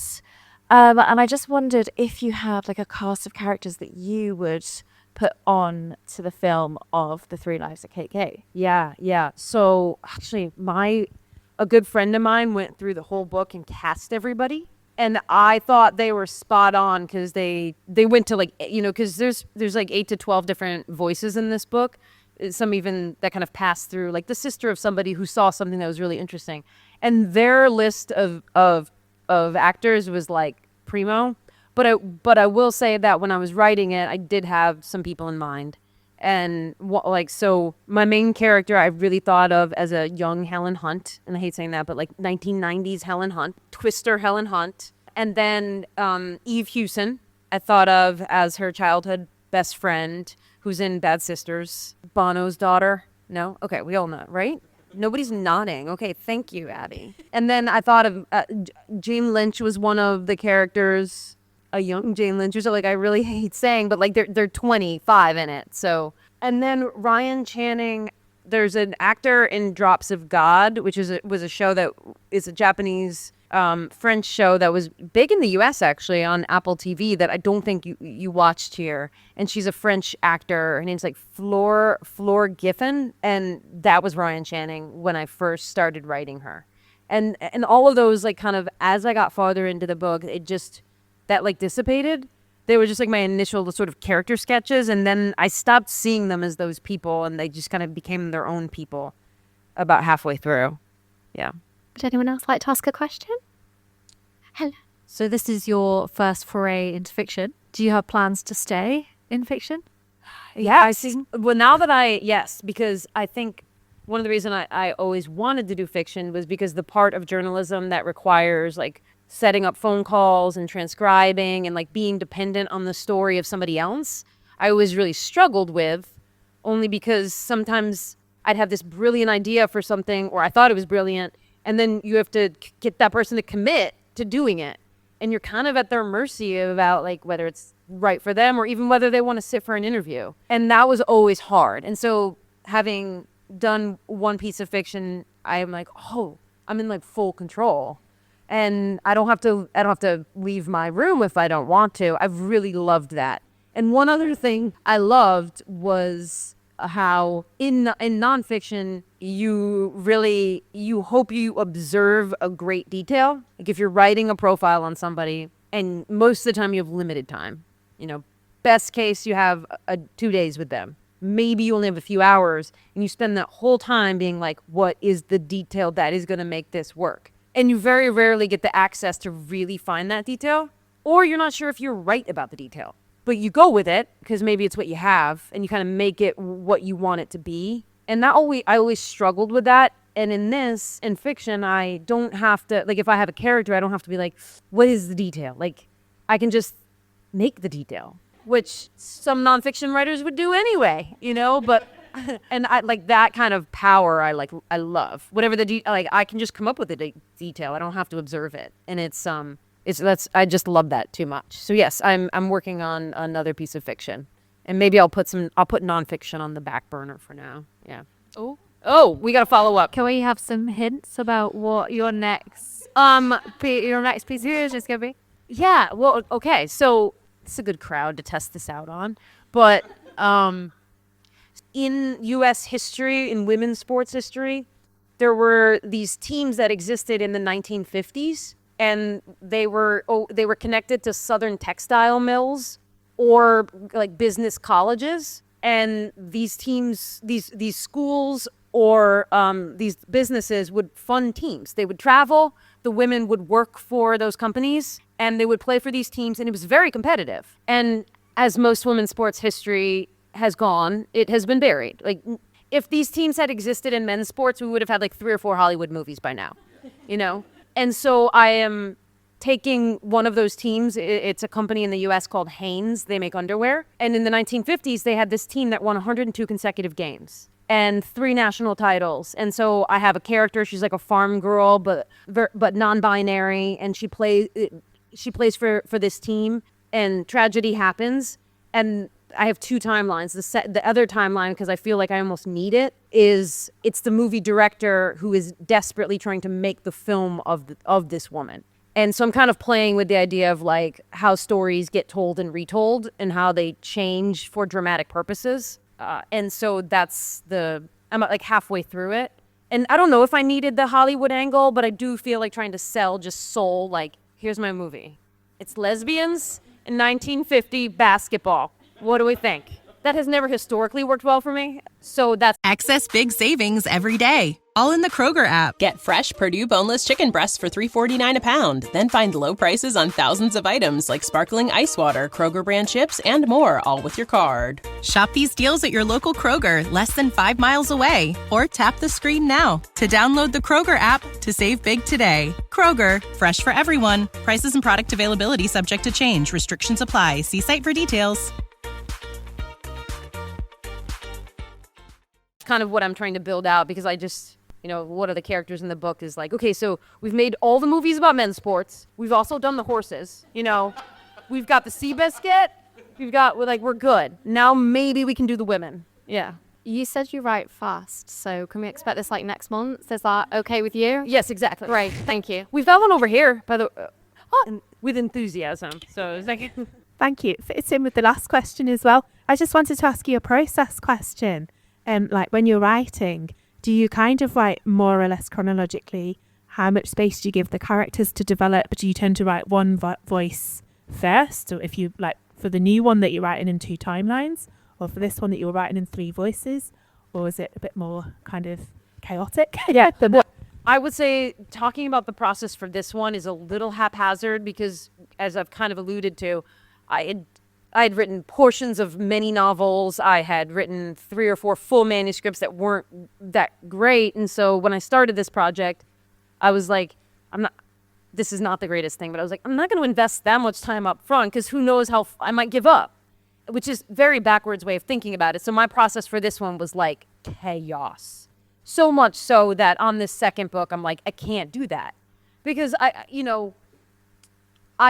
And I just wondered if you had like a cast of characters that you would put on to the film of The 3 Lives of Kate Kay. Yeah. So actually a good friend of mine went through the whole book and cast everybody. And I thought they were spot on, because they went to like, because there's like 8 to 12 different voices in this book. Some even that kind of passed through, like the sister of somebody who saw something that was really interesting. And their list of actors was like primo. But I will say that when I was writing it, I did have some people in mind. And so my main character I really thought of as a young Helen Hunt. And I hate saying that, but like 1990s Helen Hunt, Twister Helen Hunt. And then Eve Hewson, I thought of as her childhood best friend, who's in Bad Sisters, Bono's daughter. No? Okay, we all know, right? Nobody's nodding. Okay, thank you, Abby. And then I thought of Jane Lynch was one of the characters, a young Jane Lynch, which like I really hate saying, but like they're 25 in it. So, and then Ryan Channing. There's an actor in Drops of God, which was a show that is a Japanese French show that was big in the U.S. actually on Apple TV that I don't think you watched here. And she's a French actor. Her name's like Fleur Giffen, and that was Ryan Channing when I first started writing her. And all of those like kind of as I got farther into the book, it just that like dissipated. They were just like my initial sort of character sketches, and then I stopped seeing them as those people, and they just kind of became their own people about halfway through. Yeah. Would anyone else like to ask a question? Hello. So this is your first foray into fiction. Do you have plans to stay in fiction? Yeah. Yes, because I think one of the reasons I always wanted to do fiction was because the part of journalism that requires like setting up phone calls and transcribing and like being dependent on the story of somebody else, I always really struggled with, only because sometimes I'd have this brilliant idea for something, or I thought it was brilliant, and then you have to get that person to commit to doing it. And you're kind of at their mercy about like whether it's right for them or even whether they want to sit for an interview. And that was always hard. And so having done one piece of fiction, I'm like, oh, I'm in like full control. And I don't have to leave my room if I don't want to. I've really loved that. And one other thing I loved was how in nonfiction, you hope you observe a great detail. Like if you're writing a profile on somebody, and most of the time you have limited time, best case you have 2 days with them. Maybe you only have a few hours, and you spend that whole time being like, what is the detail that is going to make this work? And you very rarely get the access to really find that detail, or you're not sure if you're right about the detail. But you go with it because maybe it's what you have, and you kind of make it what you want it to be. And I always struggled with that. And in fiction, I don't have to, like if I have a character, I don't have to be like, what is the detail? Like I can just make the detail, which some nonfiction writers would do anyway, but and I like that kind of power. I love whatever I can just come up with a detail. I don't have to observe it. And I just love that too much. So yes, I'm working on another piece of fiction, and maybe I'll put nonfiction on the back burner for now. Yeah. We got to follow up. Can we have some hints about what your next piece is going to be? Yeah. Well, okay. So it's a good crowd to test this out on, but in U.S. history, in women's sports history, there were these teams that existed in the 1950s, and they were connected to Southern textile mills or like business colleges. And these teams, these schools or these businesses would fund teams. They would travel. The women would work for those companies, and they would play for these teams, and it was very competitive. And as most women's sports history has gone, it has been buried. Like if these teams had existed in men's sports, we would have had like 3 or 4 Hollywood movies by now, And so I am taking one of those teams. It's a company in the U.S. called Hanes. They make underwear. And in the 1950s, they had this team that won 102 consecutive games and 3 national titles. And so I have a character. She's like a farm girl, but non-binary, and she plays for this team. And tragedy happens, and I have 2 timelines. The other timeline, because I feel like I almost need it, is it's the movie director who is desperately trying to make the film of this woman. And so I'm kind of playing with the idea of like how stories get told and retold and how they change for dramatic purposes. And so I'm like halfway through it. And I don't know if I needed the Hollywood angle, but I do feel like trying to sell just soul, like, here's my movie. It's lesbians in 1950 basketball. What do we think? That has never historically worked well for me. So that's Access big savings every day, all in the Kroger app. Get fresh Purdue boneless chicken breasts for $3.49 a pound. Then find low prices on thousands of items like sparkling ice water, Kroger brand chips, and more, all with your card. Shop these deals at your local Kroger, less than 5 miles away. Or tap the screen now to download the Kroger app to save big today. Kroger, fresh for everyone. Prices and product availability subject to change. Restrictions apply. See site for details. kind of what I'm trying to build out, because You know, one of the characters in the book is like, okay, so we've made all the movies about men's sports. We've also done the horses, you know. We've got the Seabiscuit. We're good. Now maybe we can do the women. Yeah. You said you write fast, so can we expect this like next month? Is that okay with you? Yes, exactly. Great, thank you. We've got one over here, by the with enthusiasm. So it's like... Thank you. Fits in with the last question as well. I just wanted to ask you a process question. Like when you're writing, do you kind of write more or less chronologically? How much space do you give the characters to develop? Do you tend to write one voice first? Or if you like for the new one that you're writing in 2 timelines, or for this one that you're writing in 3 voices, or is it a bit more kind of chaotic? Yeah. I would say talking about the process for this one is a little haphazard because, as I've kind of alluded to, I had written portions of many novels. I had written 3 or 4 full manuscripts that weren't that great. And so when I started this project, I was like, this is not the greatest thing, but I was like, I'm not going to invest that much time up front because who knows how I might give up, which is very backwards way of thinking about it. So my process for this one was like chaos. So much so that on this second book, I'm like, I can't do that because I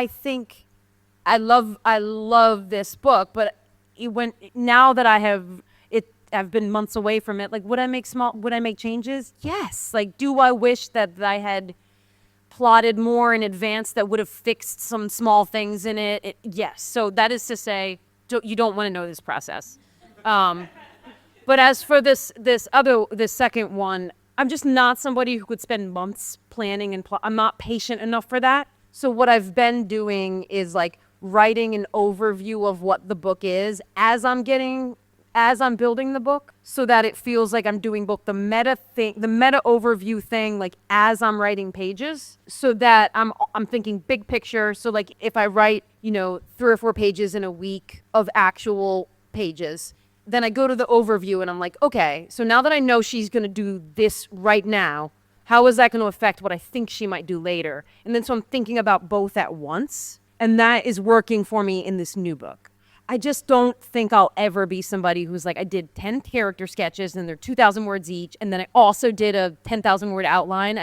think I love this book, but now that I've been months away from it. Like, would I make changes? Yes. Like, do I wish that I had plotted more in advance that would have fixed some small things in it? Yes. So that is to say, you don't want to know this process. But as for this second one, I'm just not somebody who could spend months planning and I'm not patient enough for that. So what I've been doing is like writing an overview of what the book is as I'm building the book, so that it feels like I'm doing both the meta overview thing, like as I'm writing pages, so that I'm thinking big picture. So like if I write, 3 or 4 pages in a week of actual pages, then I go to the overview and I'm like, okay, so now that I know she's going to do this right now, how is that going to affect what I think she might do later? And then so I'm thinking about both at once, and that is working for me in this new book. I just don't think I'll ever be somebody who's like, I did 10 character sketches and they're 2,000 words each, and then I also did a 10,000 word outline.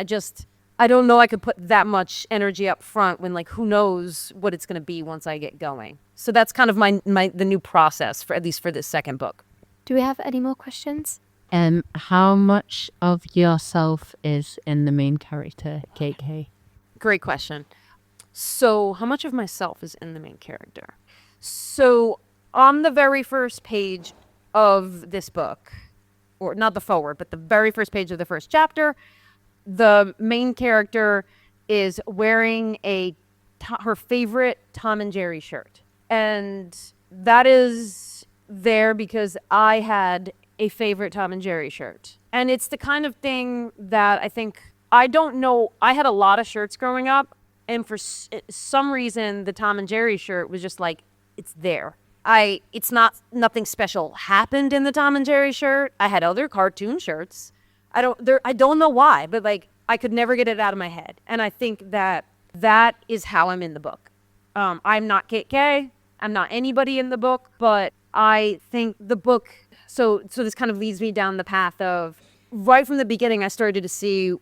I don't know I could put that much energy up front when, like, who knows what it's going to be once I get going. So that's kind of the new process, for at least for this second book. Do we have any more questions? How much of yourself is in the main character, KK? Great question. So how much of myself is in the main character? So on the very first page of this book, or not the foreword, but the very first page of the first chapter, the main character is wearing her favorite Tom and Jerry shirt. And that is there because I had a favorite Tom and Jerry shirt. And it's the kind of thing that I don't know, I had a lot of shirts growing up, and for some reason, the Tom and Jerry shirt was just like, it's there. Nothing special happened in the Tom and Jerry shirt. I had other cartoon shirts. I don't know why, but like I could never get it out of my head. And I think that is how I'm in the book. I'm not KK. I'm not anybody in the book, but I think the book, so this kind of leads me down the path of, right from the beginning, I started to see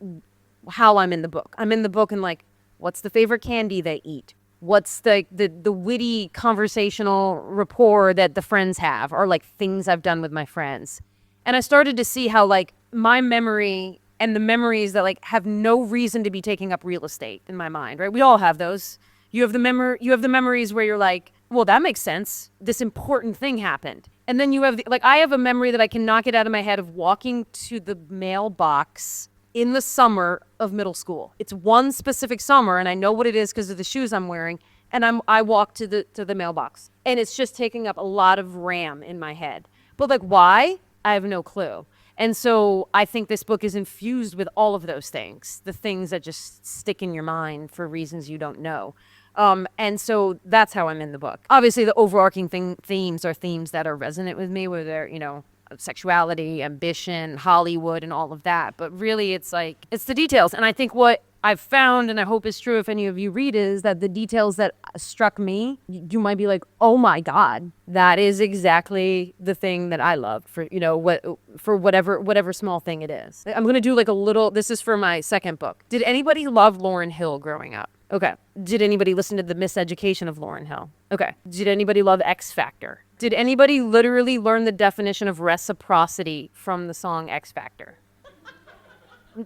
how I'm in the book. I'm in the book and like, what's the favorite candy they eat? What's the witty conversational rapport that the friends have, or like things I've done with my friends. And I started to see how like my memory and the memories that like have no reason to be taking up real estate in my mind, right? We all have those. You have the memories where you're like, well, that makes sense. This important thing happened. And then you have I have a memory that I can knock it out of my head of walking to the mailbox in the summer of middle school. It's one specific summer, and I know what it is because of the shoes I'm wearing. And I walk to the mailbox, and it's just taking up a lot of RAM in my head. But like, why? I have no clue. And so I think this book is infused with all of those things, the things that just stick in your mind for reasons you don't know. And so that's how I'm in the book. Obviously, the overarching themes are themes that are resonant with me, where they're, sexuality, ambition, Hollywood, and all of that. But really, it's the details. And I think what I've found, and I hope it's true if any of you read, is that the details that struck me, you might be like, oh my God, that is exactly the thing that I loved for, whatever small thing it is. I'm going to do like a little, this is for my second book. Did anybody love Lauryn Hill growing up? Okay. Did anybody listen to The Miseducation of Lauryn Hill? Okay. Did anybody love X Factor? Did anybody literally learn the definition of reciprocity from the song X Factor?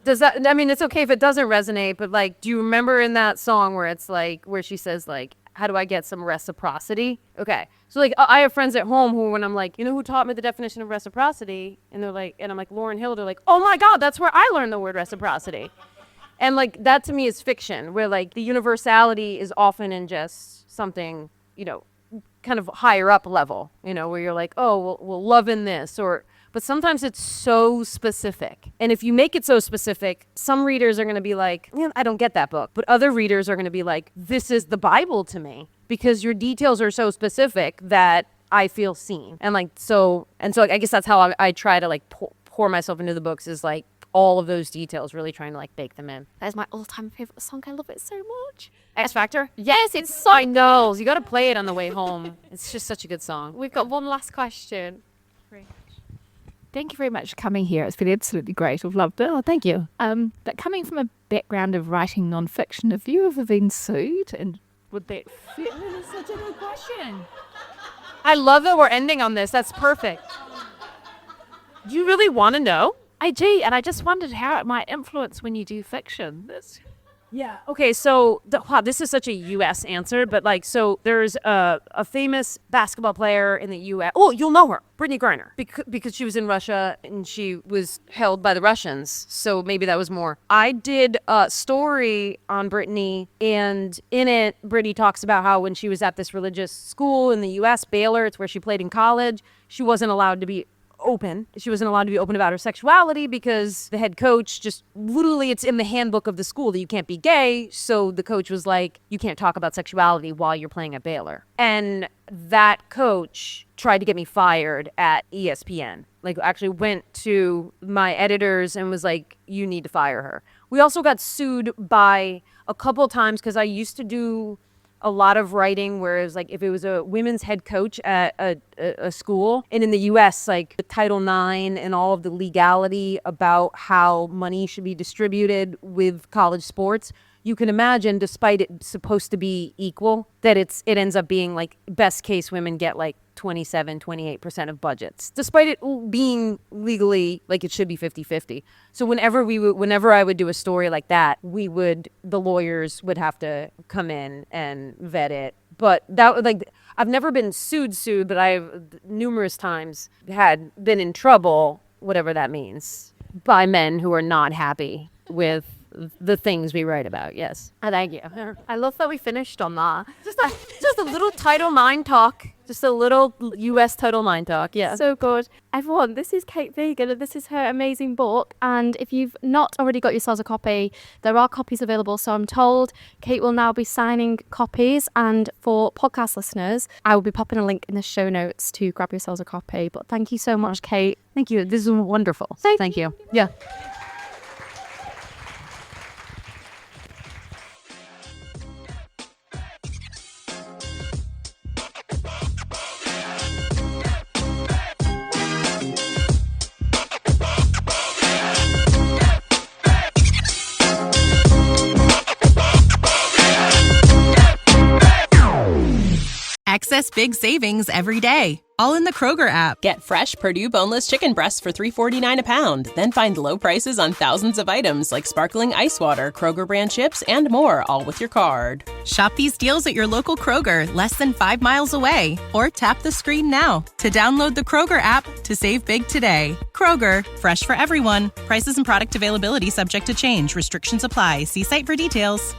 Does that, I mean, it's okay if it doesn't resonate, but like, do you remember in that song where it's like, where she says like, how do I get some reciprocity? Okay. So like, I have friends at home who, when I'm like, you know who taught me the definition of reciprocity? And they're like, and I'm like, Lauryn Hill. They're like, oh my God, that's where I learned the word reciprocity. And like, that to me is fiction, where like the universality is often in just something, kind of higher up level, where you're like, oh, well, love in this, but sometimes it's so specific. And if you make it so specific, some readers are going to be like, I don't get that book. But other readers are going to be like, this is the Bible to me, because your details are so specific that I feel seen. And so I guess that's how I try to like pour myself into the books, is like all of those details, really trying to like bake them in. That is my all-time favorite song. I love it so much. X Factor? Yes, it's so... I know. You got to play it on the way home. It's just such a good song. We've got one last question. Thank you very much for coming here. It's been absolutely great. I've loved it. Oh, thank you. But coming from a background of writing non-fiction, have you ever been sued? And would that fit? It's such a good question. I love that we're ending on this. That's perfect. Do you really want to know? I do, and I just wondered how it might influence when you do fiction. Yeah. Okay, so this is such a U.S. answer, but so there's a famous basketball player in the U.S. Oh, you'll know her, Brittany Griner, because she was in Russia and she was held by the Russians. So maybe that was more. I did a story on Brittany, and in it, Brittany talks about how when she was at this religious school in the U.S., Baylor, it's where she played in college, she wasn't allowed to be open. She wasn't allowed to be open about her sexuality because the head coach just literally, it's in the handbook of the school that you can't be gay. So the coach was like, you can't talk about sexuality while you're playing at Baylor. And that coach tried to get me fired at ESPN. Actually went to my editors and was like, you need to fire her. We also got sued by a couple times because I used to do a lot of writing where it was like, if it was a women's head coach at a school, and in the US, like the Title IX and all of the legality about how money should be distributed with college sports, you can imagine, despite it supposed to be equal, that it ends up being like best case women get like 27-28% of budgets, despite it being legally like it should be 50-50. So whenever I would do a story like that, the lawyers would have to come in and vet it. But that I've never been sued, but I've numerous times been in trouble, whatever that means, by men who are not happy with the things we write about. Yes. Thank you. I love that we finished on that. Just a little Title IX talk. Just a little US Title IX talk. Yeah. So good. Everyone, this is Kate Fagan, and this is her amazing book. And if you've not already got yourselves a copy, there are copies available. So I'm told Kate will now be signing copies. And for podcast listeners, I will be popping a link in the show notes to grab yourselves a copy. But thank you so much, Kate. Thank you. This is wonderful. Thank you. Yeah. Access big savings every day, all in the Kroger app. Get fresh Purdue boneless chicken breasts for $3.49 a pound. Then find low prices on thousands of items like sparkling ice water, Kroger brand chips, and more, all with your card. Shop these deals at your local Kroger, less than 5 miles away. Or tap the screen now to download the Kroger app to save big today. Kroger, fresh for everyone. Prices and product availability subject to change. Restrictions apply. See site for details.